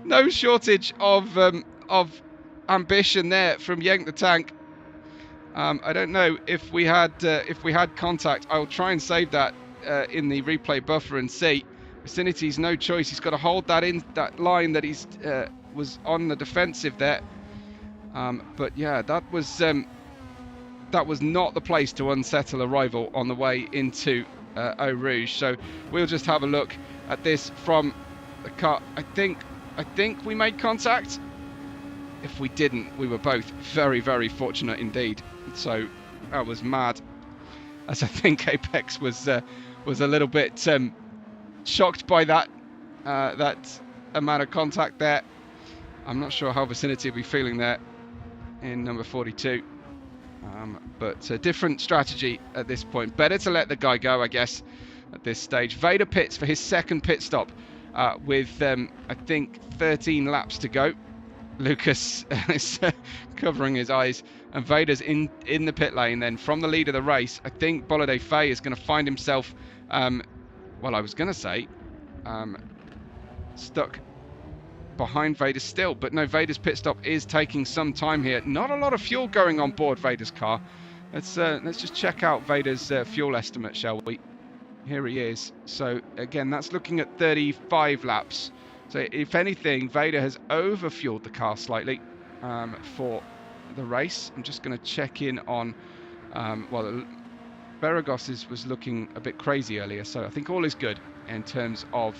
No shortage of ambition there from Yenk the tank. I don't know if we had contact. I'll try and save that in the replay buffer and see. Vicinity's no choice. He's got to hold that line that he's was on the defensive there. But yeah, that was not the place to unsettle a rival on the way into Eau Rouge. So we'll just have a look at this from the car. I think we made contact. If we didn't, we were both very, very fortunate indeed. So that was mad. As I think Apex was a little bit shocked by that amount of contact there. I'm not sure how Vicinity will be feeling there in number 42. But a different strategy at this point. Better to let the guy go, I guess, at this stage. Vader pits for his second pit stop with, I think, 13 laps to go. Lucas is covering his eyes, and Vader's in the pit lane. Then from the lead of the race, I think BaloFey is going to find himself, well, I was going to say, stuck behind Vader still, but no, Vader's pit stop is taking some time here. Not a lot of fuel going on board Vader's car. Let's just check out Vader's fuel estimate, shall we? Here he is. So again, that's looking at 35 laps. So if anything, Vader has overfueled the car slightly for the race. I'm just going to check in on, well, Beregoz was looking a bit crazy earlier, so I think all is good in terms of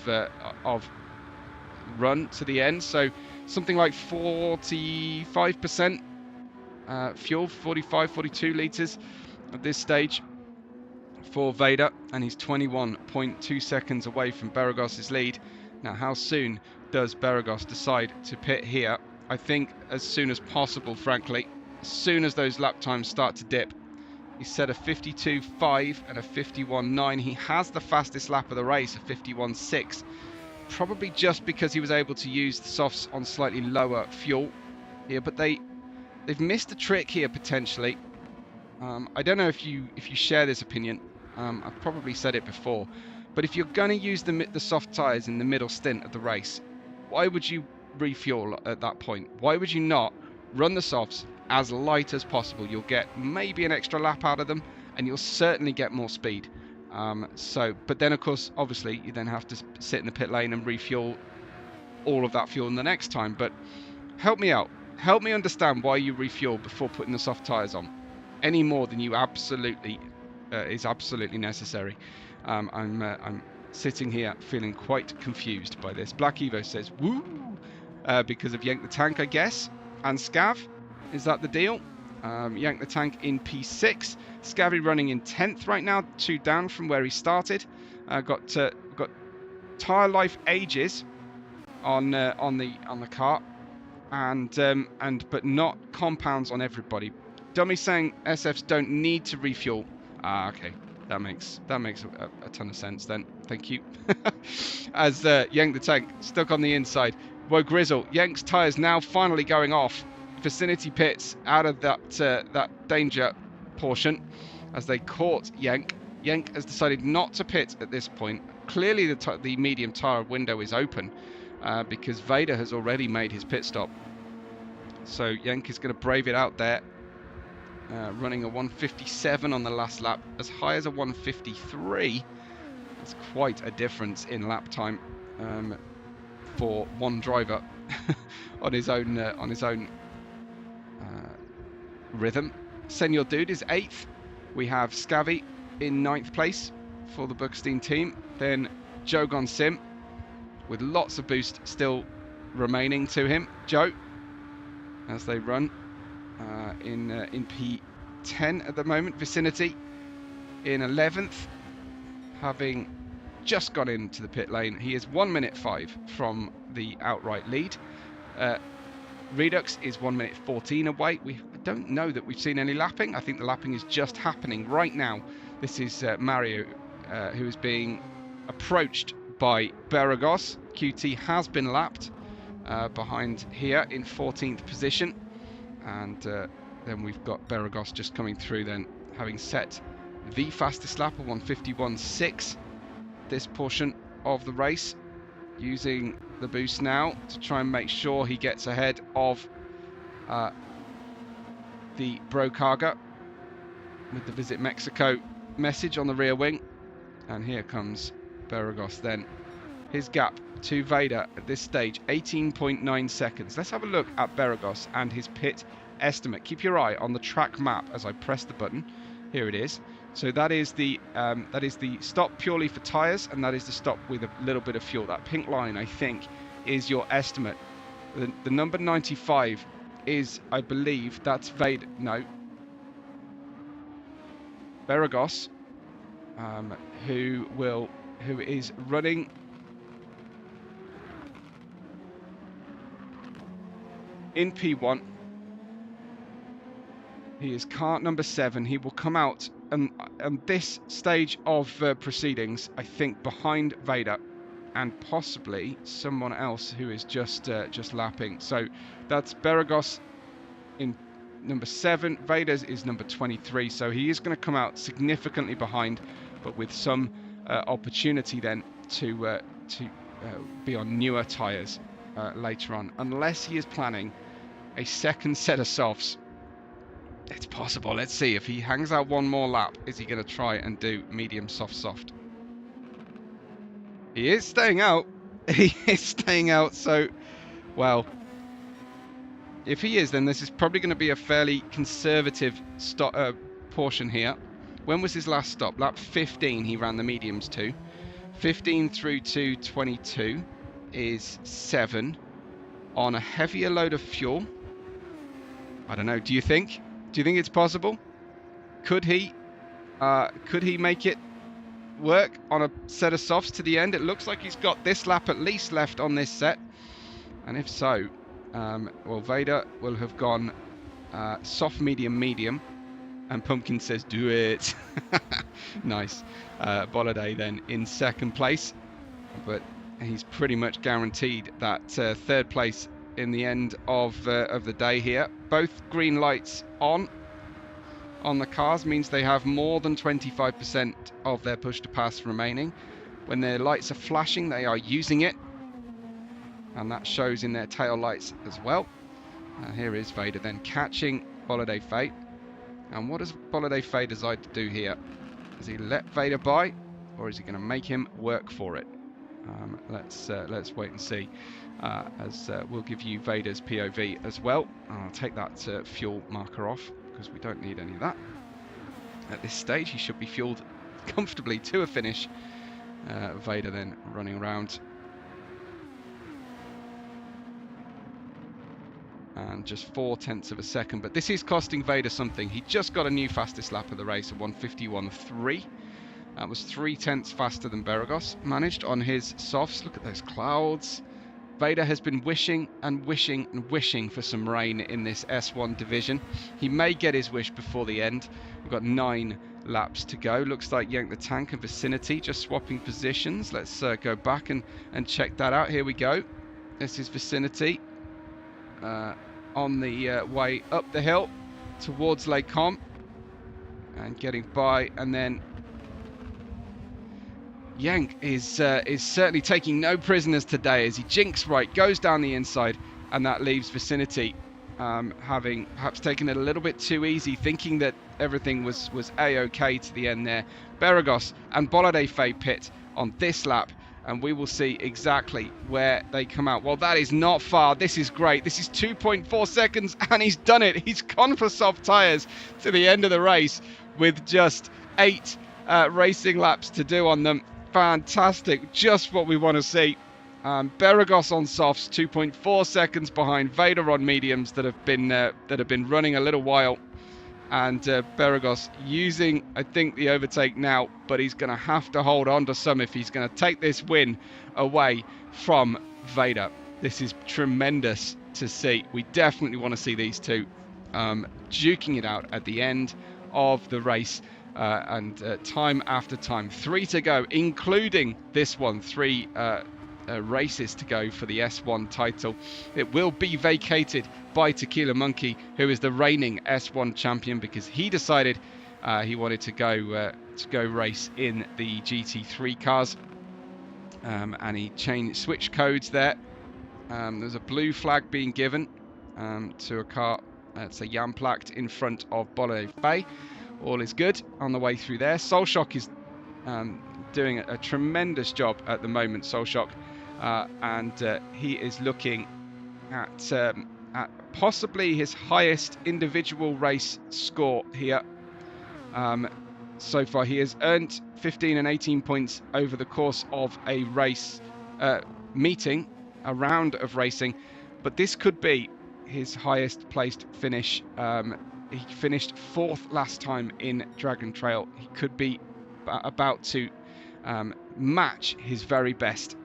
run to the end. So something like 45% fuel, 45, 42 litres at this stage for Vader, and he's 21.2 seconds away from Beregoz's lead. Now, how soon does Beregoz decide to pit here? I think as soon as possible, frankly. As soon as those lap times start to dip. He set a 52.5 and a 51.9. He has the fastest lap of the race, a 51.6. Probably just because he was able to use the softs on slightly lower fuel here, but they've missed a trick here potentially. I don't know if you share this opinion. I've probably said it before, but if you're going to use the soft tyres in the middle stint of the race, why would you refuel at that point? Why would you not run the softs as light as possible? You'll get maybe an extra lap out of them, and you'll certainly get more speed. But then of course, obviously, you then have to sit in the pit lane and refuel all of that fuel in the next time. But help me out. Help me understand why you refuel before putting the soft tyres on, any more than you absolutely is absolutely necessary. I'm sitting here feeling quite confused by this. Black Evo says, woo, because of Yank the Tank, I guess, and Scav. Is that the deal? Yank the Tank in P6. Scavvy running in 10th right now, 2 down from where he started. Got tyre life ages on the car, but not compounds on everybody. Dummy saying SFs don't need to refuel. Okay, that makes a ton of sense then. Thank you. As Yank the Tank stuck on the inside. Whoa, Grizzle. Yank's tyres now finally going off. Vicinity pits out of that danger portion as they caught Yank. Yank has decided not to pit at this point. Clearly the medium tyre window is open because Vader has already made his pit stop. So Yank is going to brave it out there. Running a 157 on the last lap, as high as a 153. It's quite a difference in lap time for one driver on his own rhythm. Senor Dude is 8th. We have Scavvy in 9th place for the Buckstein team. Then Jogon Sim with lots of boost still remaining to him. Joe, as they run in P10 at the moment. Vicinity in 11th, having just got into the pit lane. He is 1 minute 5 from the outright lead. Redux is 1 minute 14 away. We don't know that we've seen any lapping. I think the lapping is just happening right now. This is Mario who is being approached by Beregoz. QT has been lapped behind here in 14th position. And then we've got Beregoz just coming through then, having set the fastest lap of 151.6 this portion of the race, using the boost now to try and make sure he gets ahead of the Brokaga with the Visit Mexico message on the rear wing. And here comes Beregoz then. His gap to Vader at this stage, 18.9 seconds. Let's have a look at Beregoz and his pit estimate. Keep your eye on the track map as I press the button. Here it is. So that is the stop purely for tyres, and that is the stop with a little bit of fuel. That pink line, I think, is your estimate. The number 95 is, I believe, that's Vader. No, Beregoz, who is running in P1. He is car number 7. He will come out and this stage of proceedings, I think, behind Vader and possibly someone else who is just lapping. So that's Beregoz in number 7. Vader's is number 23. So he is going to come out significantly behind, but with some opportunity then to be on newer tyres later on, unless he is planning a second set of softs. It's possible. Let's see. If he hangs out one more lap, is he going to try and do medium soft? He is staying out. He is staying out. So, well, if he is, then this is probably going to be a fairly conservative portion here. When was his last stop? Lap 15 he ran the mediums to. 15 through to 22 is 7. on a heavier load of fuel. I don't know. Do you think? Do you think it's possible? Could he make it work on a set of softs to the end? It looks like he's got this lap at least left on this set, and if so, well, Vader will have gone soft, medium, medium, and Pumpkin says do it. Nice. BaloFey then in second place, but he's pretty much guaranteed that third place in the end of the day here. Both green lights on the cars means they have more than 25% of their push to pass remaining. When their lights are flashing, they are using it, and that shows in their tail lights as well. Here is Vader then catching BaloFey. And what does BaloFey decide to do here? Does he let Vader by, or is he going to make him work for it? Let's wait and see. As we'll give you Vader's POV as well. I'll take that fuel marker off, because we don't need any of that. At this stage, he should be fueled comfortably to a finish. Vader then running around. And just 0.4 of a second, but this is costing Vader something. He just got a new fastest lap of the race, a 1:51.3. That was 0.3 faster than Beregoz managed on his softs. Look at those clouds. Vader has been wishing and wishing and wishing for some rain in this S1 division. He may get his wish before the end. We've got 9 laps to go. Looks like Yank the Tank and Vicinity just swapping positions. Let's go back and check that out. Here we go. This is Vicinity on the way up the hill towards Lake Com and getting by, and then Yank is certainly taking no prisoners today as he jinks right, goes down the inside, and that leaves Vicinity having perhaps taken it a little bit too easy, thinking that everything was a-okay to the end there. Beregoz and BaloFey pit on this lap, and we will see exactly where they come out. Well, that is not far. This is great. This is 2.4 seconds, and he's done it. He's gone for soft tyres to the end of the race with just 8 racing laps to do on them. Fantastic. Just what we want to see. Beregoz on softs, 2.4 seconds behind Vader on mediums that have been running a little while. And Beregoz using, I think, the overtake now, but he's going to have to hold on to some if he's going to take this win away from Vader. This is tremendous to see. We definitely want to see these two duking it out at the end of the race, and time after time. 3 to go, including this one. 3 races to go for the S1 title. It will be vacated by Tequila Monkey, who is the reigning S1 champion, because he decided he wanted to go race in the GT3 cars, and he switched codes there. There's a blue flag being given to a car. It's a Yamplacht in front of BaloFey. All is good on the way through there. Soulshock is doing a tremendous job at the moment, Soulshock, and he is looking at possibly his highest individual race score here. So far, he has earned 15 and 18 points over the course of a race meeting, a round of racing, but this could be his highest placed finish. He finished 4th last time in Dragon Trail. He could be about to match his very best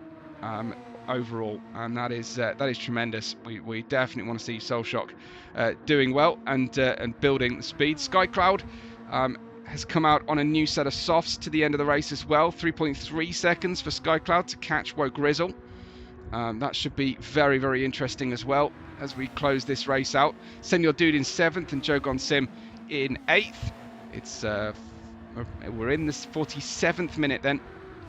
overall, and that is tremendous. We definitely want to see Soulshock doing well and building the speed. Skycloud has come out on a new set of softs to the end of the race as well. 3.3 seconds for Skycloud to catch Woe Grizzle. That should be very, very interesting as well as we close this race out. Senor Dude in 7th and Jogon Sim in 8th. It's we're in the 47th minute then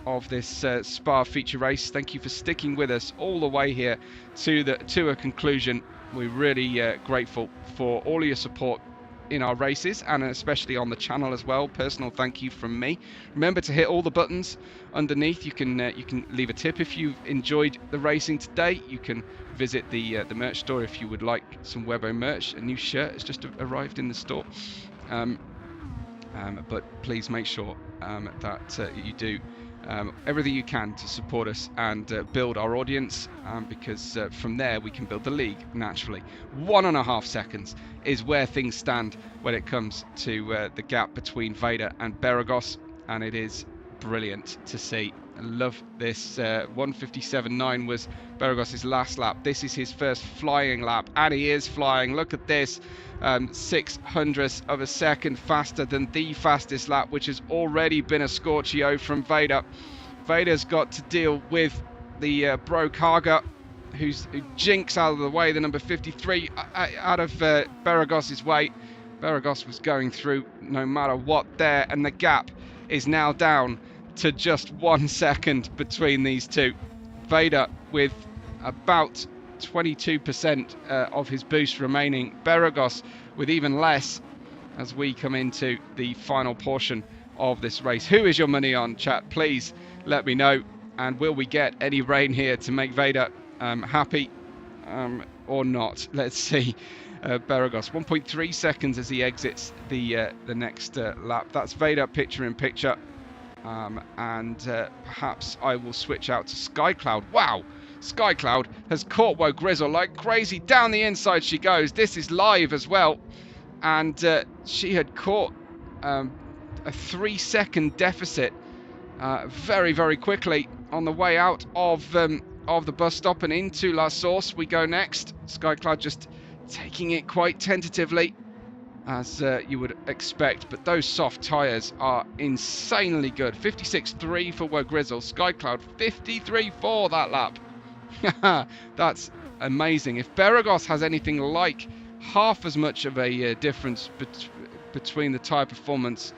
of this Spa feature race. Thank you for sticking with us all the way here to a conclusion. We're really grateful for all of your support in our races, and especially on the channel as well. Personal thank you from me. Remember to hit all the buttons underneath. You can leave a tip if you've enjoyed the racing today. You can visit the merch store if you would like some Webo merch. A new shirt has just arrived in the store. But please make sure that you do everything you can to support us and build our audience, because from there we can build the league naturally. 1.5 seconds is where things stand when it comes to the gap between Vader and Beregoz, and it is brilliant to see. I love this. 1:57.9 was Beregoz's last lap. This is his first flying lap, and he is flying. Look at this. 600ths of a second faster than the fastest lap, which has already been a Scorchio from Vader. Vader's got to deal with the Bro Karga, who jinks out of the way, the number 53, out of Beregoz's way. Beregoz was going through no matter what there, and the gap is now down to just 1 second between these two. Vader with about 22% of his boost remaining. Beregoz with even less as we come into the final portion of this race. Who is your money on, chat? Please let me know. And will we get any rain here to make Vader happy or not? Let's see. Beregoz 1.3 seconds as he exits the next lap. That's Vader picture in picture. And perhaps I will switch out to Skycloud. Wow, Skycloud has caught Woe Grizzle like crazy. Down the inside she goes. This is live as well, and she had caught a 3-second deficit very, very quickly on the way out of the bus stop and into La Source. We go next. Skycloud just taking it quite tentatively, as you would expect, but those soft tyres are insanely good. 56.3 for Woe Grizzle. Skycloud 53.4 that lap. That's amazing. If Beregoz has anything like half as much of a difference between the tyre performance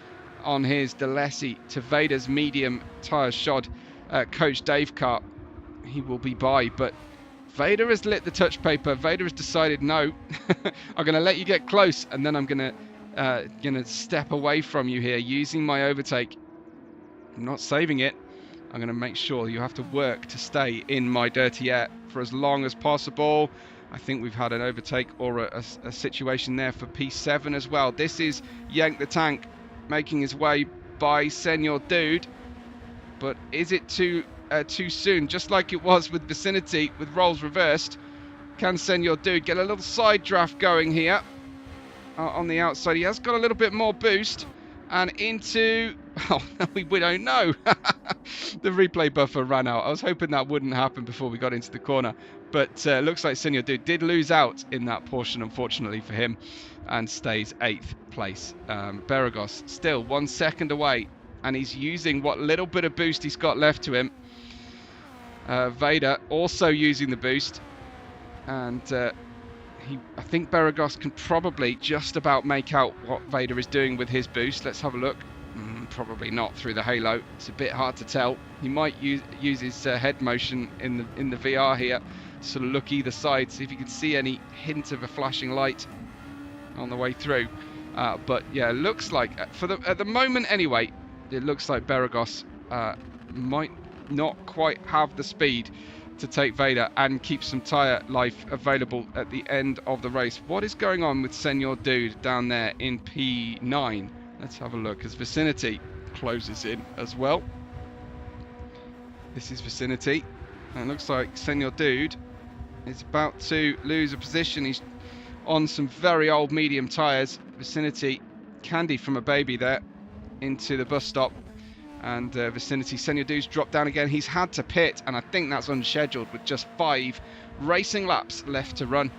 on his Delesi to Vader's medium tyre shod Coach Dave car, he will be by. But Vader has lit the touch paper. Vader has decided, no, I'm going to let you get close, and then I'm going to step away from you here using my overtake. I'm not saving it. I'm going to make sure you have to work to stay in my dirty air for as long as possible. I think we've had an overtake or a situation there for P7 as well. This is Yank the Tank making his way by Senor Dude, but is it too soon? Just like it was with Vicinity, with roles reversed, can Senor Dude get a little side draft going here on the outside? He has got a little bit more boost, and into, oh, we don't know. The replay buffer ran out. I was hoping that wouldn't happen before we got into the corner, but looks like Senor Dude did lose out in that portion, unfortunately for him, and stays 8th place. Beregoz still 1 second away, and he's using what little bit of boost he's got left to him. Vader also using the boost, and I think Beregoz can probably just about make out what Vader is doing with his boost. Let's have a look. Probably not through the halo. It's a bit hard to tell. He might use his head motion in the VR here, sort of look either side, see if you can see any hint of a flashing light on the way through. But yeah, looks like at the moment anyway, it looks like Beregoz might not quite have the speed to take Vader and keep some tyre life available at the end of the race. What is going on with Senor Dude down there in P9? Let's have a look as Vicinity closes in as well. This is Vicinity, and it looks like Senor Dude is about to lose a position. He's on some very old medium tyres. Vicinity, candy from a baby there into the bus stop. And Vicinity, Senor Dude's dropped down again. He's had to pit, and I think that's unscheduled with just 5 racing laps left to run.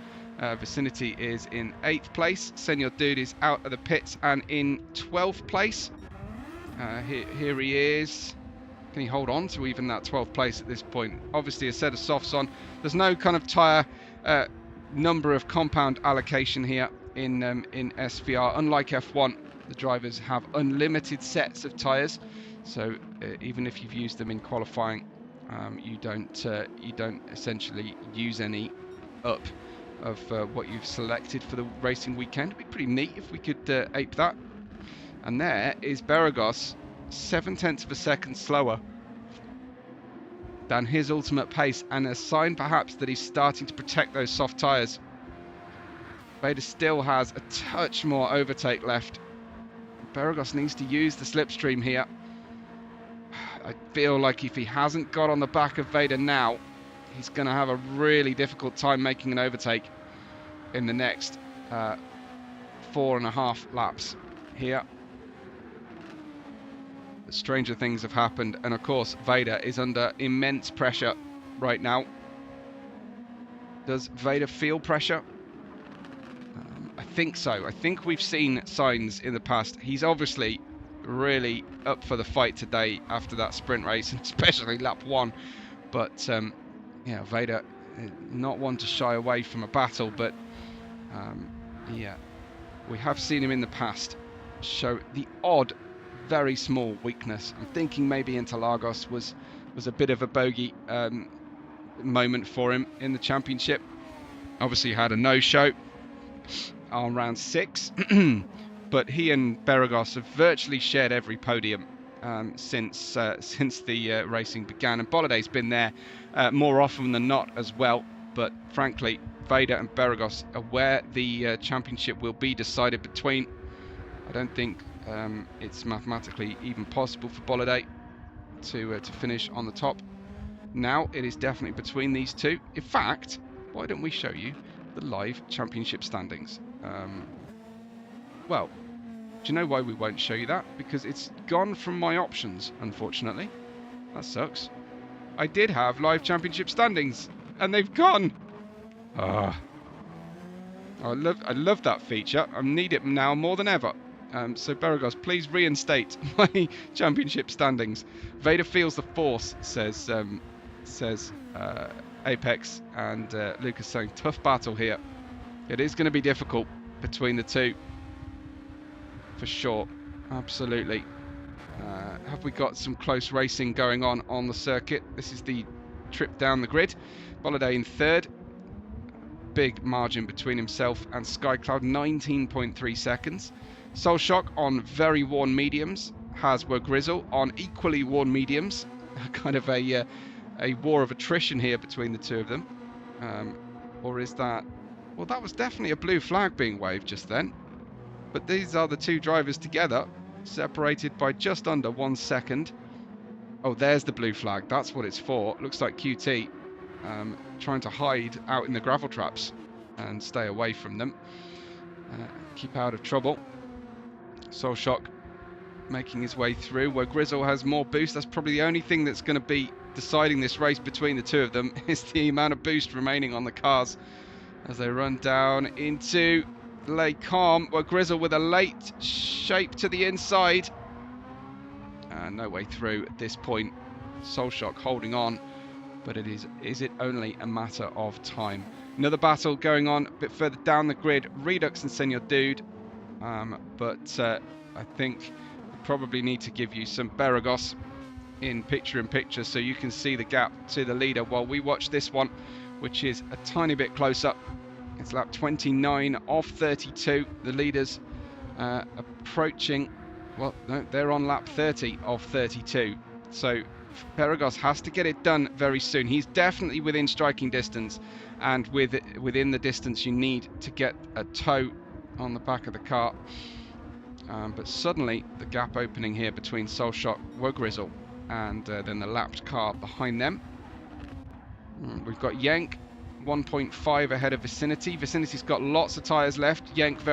Vicinity is in 8th place. Senor Dude is out of the pits and in 12th place. Here he is. Can he hold on to even that 12th place at this point? Obviously a set of softs on. There's no kind of tyre number of compound allocation here in SVR. Unlike F1, the drivers have unlimited sets of tyres. So even if you've used them in qualifying, you don't essentially use any up of what you've selected for the racing weekend. It'd be pretty neat if we could ape that. And there is Beregoz, 0.7 of a second slower than his ultimate pace, and a sign perhaps that he's starting to protect those soft tyres. Vader still has a touch more overtake left. Beregoz needs to use the slipstream here. I feel like if he hasn't got on the back of Vader now, he's going to have a really difficult time making an overtake in the next 4.5 laps here. But stranger things have happened, and of course Vader is under immense pressure right now. Does Vader feel pressure? I think so. I think we've seen signs in the past. He's obviously really up for the fight today after that sprint race, and especially lap 1. But yeah, Vader, not one to shy away from a battle, but yeah, we have seen him in the past show the odd, very small weakness. I'm thinking maybe Interlagos was a bit of a bogey moment for him in the championship. Obviously he had a no-show on round 6, but he and Beregoz have virtually shared every podium since the racing began, and BaloFey's been there more often than not as well. But frankly, Vader and Beregoz are where the championship will be decided between. I don't think it's mathematically even possible for BaloFey to finish on the top. Now it is definitely between these two. In fact, why don't we show you the live championship standings? Well, do you know why we won't show you that? Because it's gone from my options, unfortunately. That sucks. I did have live championship standings, and they've gone. I love that feature. I need it now more than ever. So Beregoz, please reinstate my championship standings. Vader feels the force, says Apex, and Lucas saying tough battle here. It is going to be difficult between the two, for sure. Absolutely. Have we got some close racing going on the circuit? This is the trip down the grid. BaloFey in 3rd. Big margin between himself and Skycloud, 19.3 seconds. Soulshock on very worn mediums has Grizzle on equally worn mediums. Kind of a war of attrition here between the two of them. Or is that... Well, that was definitely a blue flag being waved just then. But these are the two drivers together, separated by just under 1 second. Oh, there's the blue flag. That's what it's for. Looks like QT trying to hide out in the gravel traps and stay away from them. Keep out of trouble. Soulshock making his way through, where Grizzle has more boost. That's probably the only thing that's going to be deciding this race between the two of them, is the amount of boost remaining on the cars as they run down into Les Combes, where Grizzle with a late shape to the inside. No way through at this point. Soulshock holding on, but is it only a matter of time? Another battle going on a bit further down the grid, Redux and Senor Dude. But I think we probably need to give you some Beregoz in picture so you can see the gap to the leader while we watch this one, which is a tiny bit closer. It's lap 29 of 32. The leaders approaching, well, no, they're on lap 30 of 32. So Beregoz has to get it done very soon. He's definitely within striking distance, and within the distance you need to get a toe on the back of the car. But suddenly the gap opening here between Soulshock, Grizzle, and then the lapped car behind them. We've got Yank 1.5 ahead of Vicinity. Vicinity's got lots of tyres left. Yank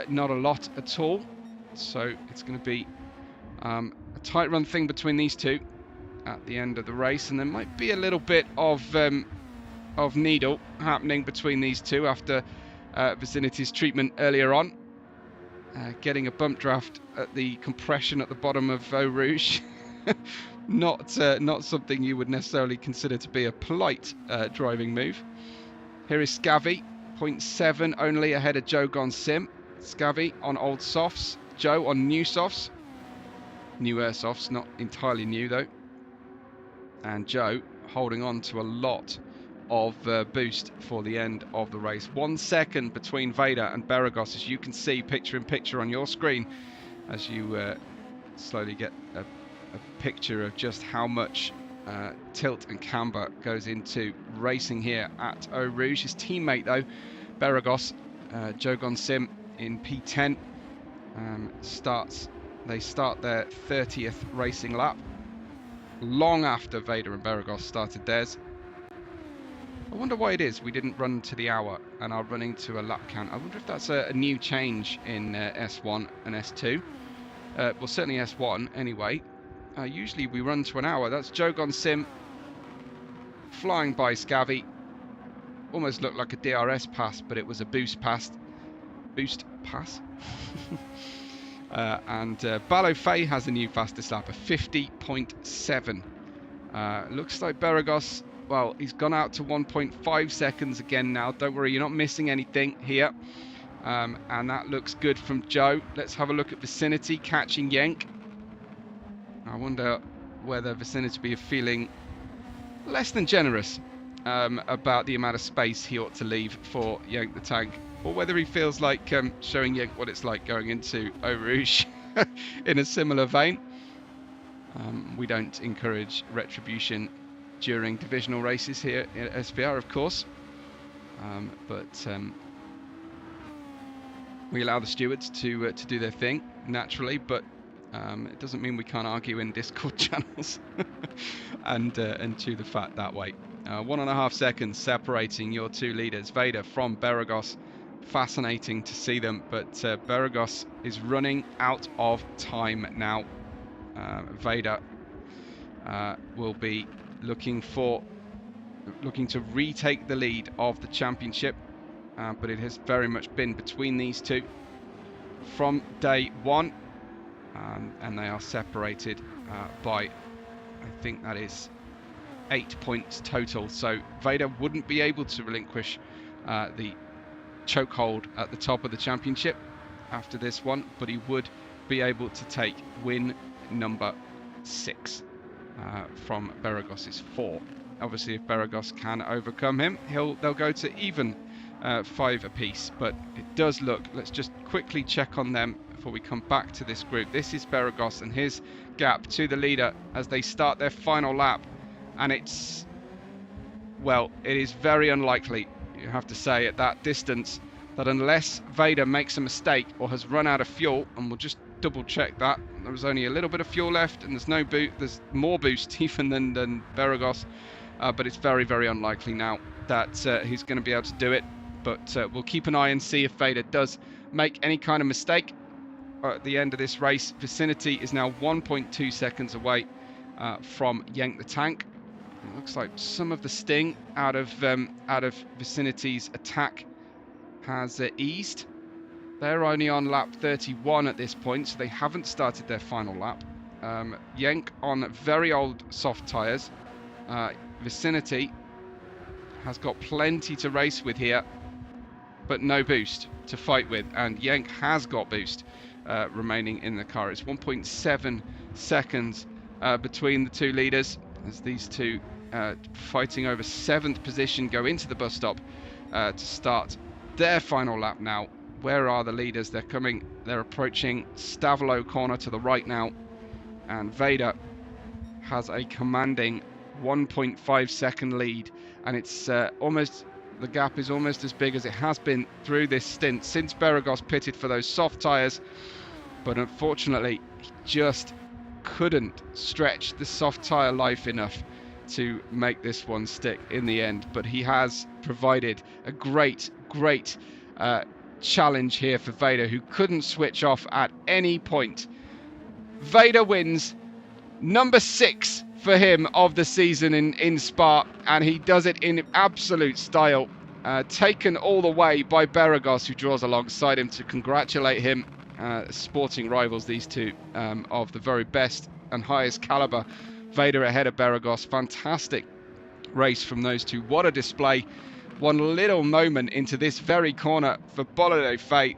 not a lot at all. So it's going to be a tight run thing between these two at the end of the race, and there might be a little bit of needle happening between these two after Vicinity's treatment earlier on. Getting a bump draft at the compression at the bottom of Rouge. Not something you would necessarily consider to be a polite driving move. Here is Scavvy, 0.7 only ahead of Joe Gone Sim. Scavvy on old softs, Joe on new softs. Newer softs, not entirely new though. And Joe holding on to a lot of boost for the end of the race. 1 second between Vader and Beregoz, as you can see picture in picture on your screen, as you slowly get a picture of just how much tilt and camber goes into racing here at Eau Rouge. His teammate though, Beregoz, Joe Gone Sim in P10, they start their 30th racing lap. long after Vader and Beregoz started theirs. I wonder why it is we didn't run to the hour and are running to a lap count. I wonder if that's a new change in S1 and S2. Well, certainly S1 anyway. Usually we run to an hour. That's Jogon Sim flying by Scavvy. Almost looked like a DRS pass, but it was a boost pass. Boost pass. And BaloFey has a new fastest lap, a 50.7. Looks like Beregoz, well, he's gone out to 1.5 seconds again now. Don't worry, you're not missing anything here. And that looks good from Joe. Let's have a look at Vicinity catching Yenk. I wonder whether Vicinity will be feeling less than generous about the amount of space he ought to leave for Yenk the Tank, or whether he feels like showing Yenk what it's like going into Rouge in a similar vein. We don't encourage retribution during divisional races here at SVR, of course, but we allow the stewards to do their thing naturally, but it doesn't mean we can't argue in Discord channels and chew the fat that way. 1.5 seconds separating your two leaders, Vader from Beregoz. Fascinating to see them, but Beregoz is running out of time now. Vader will be looking to retake the lead of the championship, but it has very much been between these two from day one, and they are separated by, I think that is 8 points total. So Vader wouldn't be able to relinquish the chokehold at the top of the championship after this one, but he would be able to take win number 6 from Beregoz's 4. Obviously, if Beregoz can overcome him, they'll go to even 5 apiece. But it does look, let's just quickly check on them before we come back to this group. This is Beregoz and his gap to the leader as they start their final lap, and it's, well, it is very unlikely, you have to say, at that distance, that unless Vader makes a mistake or has run out of fuel, and we'll just double check that there was only a little bit of fuel left and there's no boot, there's more boost even than Beregoz, but it's very, very unlikely now that he's going to be able to do it. But we'll keep an eye and see if Vader does make any kind of mistake at the end of this race. Vicinity is now 1.2 seconds away from Yenk the Tank. It looks like some of the sting out of Vicinity's attack has eased. They're only on lap 31 at this point, so they haven't started their final lap. Yenk on very old soft tyres. Vicinity has got plenty to race with here, but no boost to fight with, and Yenk has got boost remaining in the car. It's 1.7 seconds between the two leaders as these two fighting over 7th position go into the bus stop to start their final lap now. Where are the leaders? They're coming, they're approaching Stavelo corner to the right now, and Vader has a commanding 1.5 second lead, and it's almost, the gap is almost as big as it has been through this stint since Beregoz pitted for those soft tyres, but unfortunately he just couldn't stretch the soft tyre life enough to make this one stick in the end. But he has provided a great challenge here for Vader, who couldn't switch off at any point. Vader wins, number 6 for him of the season in Spa, and he does it in absolute style, taken all the way by Beregoz, who draws alongside him to congratulate him. Sporting rivals, these two, of the very best and highest caliber. Vader ahead of Beregoz. Fantastic race from those two. What a display. One little moment into this very corner for BaloFey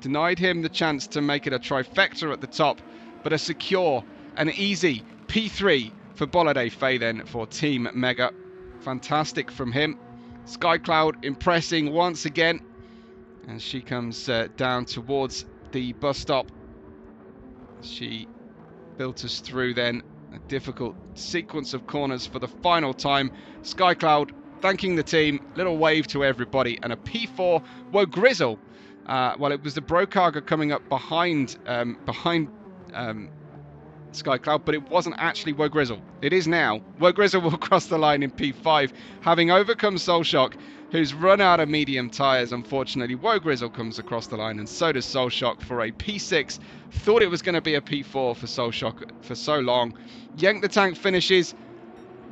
denied him the chance to make it a trifecta at the top, but a secure and easy P3 for BaloFey then for Team Mega. Fantastic from him. Skycloud impressing once again, and she comes down towards the bus stop. She built us through then a difficult sequence of corners for the final time. Skycloud thanking the team, little wave to everybody, and a P4. Whoa, Grizzle. Well, it was the Brokaga coming up behind Sky Cloud, but it wasn't actually Woe Grizzle. It is now. Woe Grizzle will cross the line in P5, having overcome Soul Shock, who's run out of medium tyres. Unfortunately, Woe Grizzle comes across the line, and so does Soul Shock for a P6. Thought it was going to be a P4 for Soul Shock for so long. Yank the Tank finishes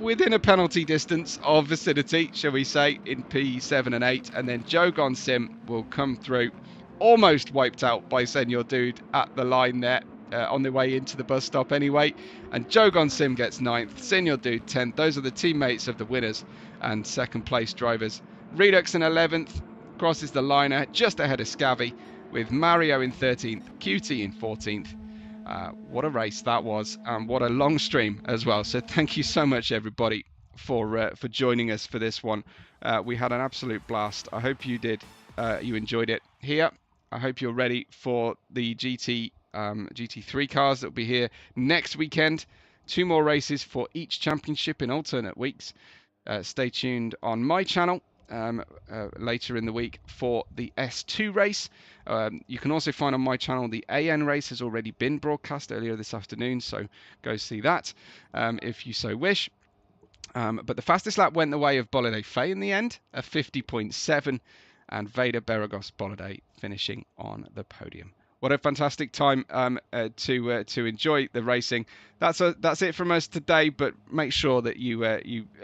within a penalty distance of vicinity, shall we say, in P7 and 8, and then Jogon Sim will come through, almost wiped out by Senor Dude at the line there. On the way into the bus stop anyway, and Jogon Sim gets 9th, Senor Dude 10th. Those are the teammates of the winners and second place drivers. Redux in 11th, crosses the liner just ahead of Scavvy, with Mario in 13th, QT in 14th. What a race that was, and what a long stream as well. So thank you so much, everybody, for joining us for this one. We had an absolute blast. I hope you did. You enjoyed it here. I hope you're ready for the GT3 cars that will be here next weekend. 2 more races for each championship in alternate weeks. Stay tuned on my channel later in the week for the S2 race. You can also find on my channel the AN race has already been broadcast earlier this afternoon, so go see that if you so wish. But the fastest lap went the way of BaloFey in the end, a 50.7, and Vader Beregoz Bolide finishing on the podium. What a fantastic time to enjoy the racing. That's it from us today. But make sure that you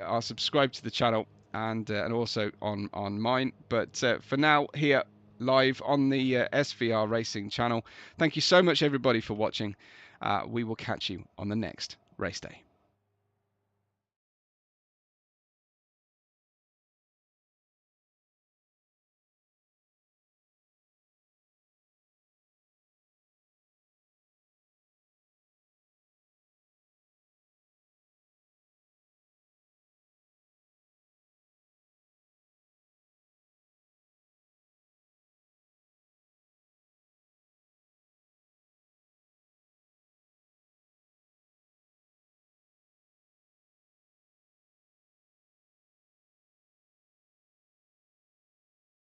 are subscribed to the channel and also on mine. But for now, here live on the SVR Racing channel. Thank you so much, everybody, for watching. We will catch you on the next race day.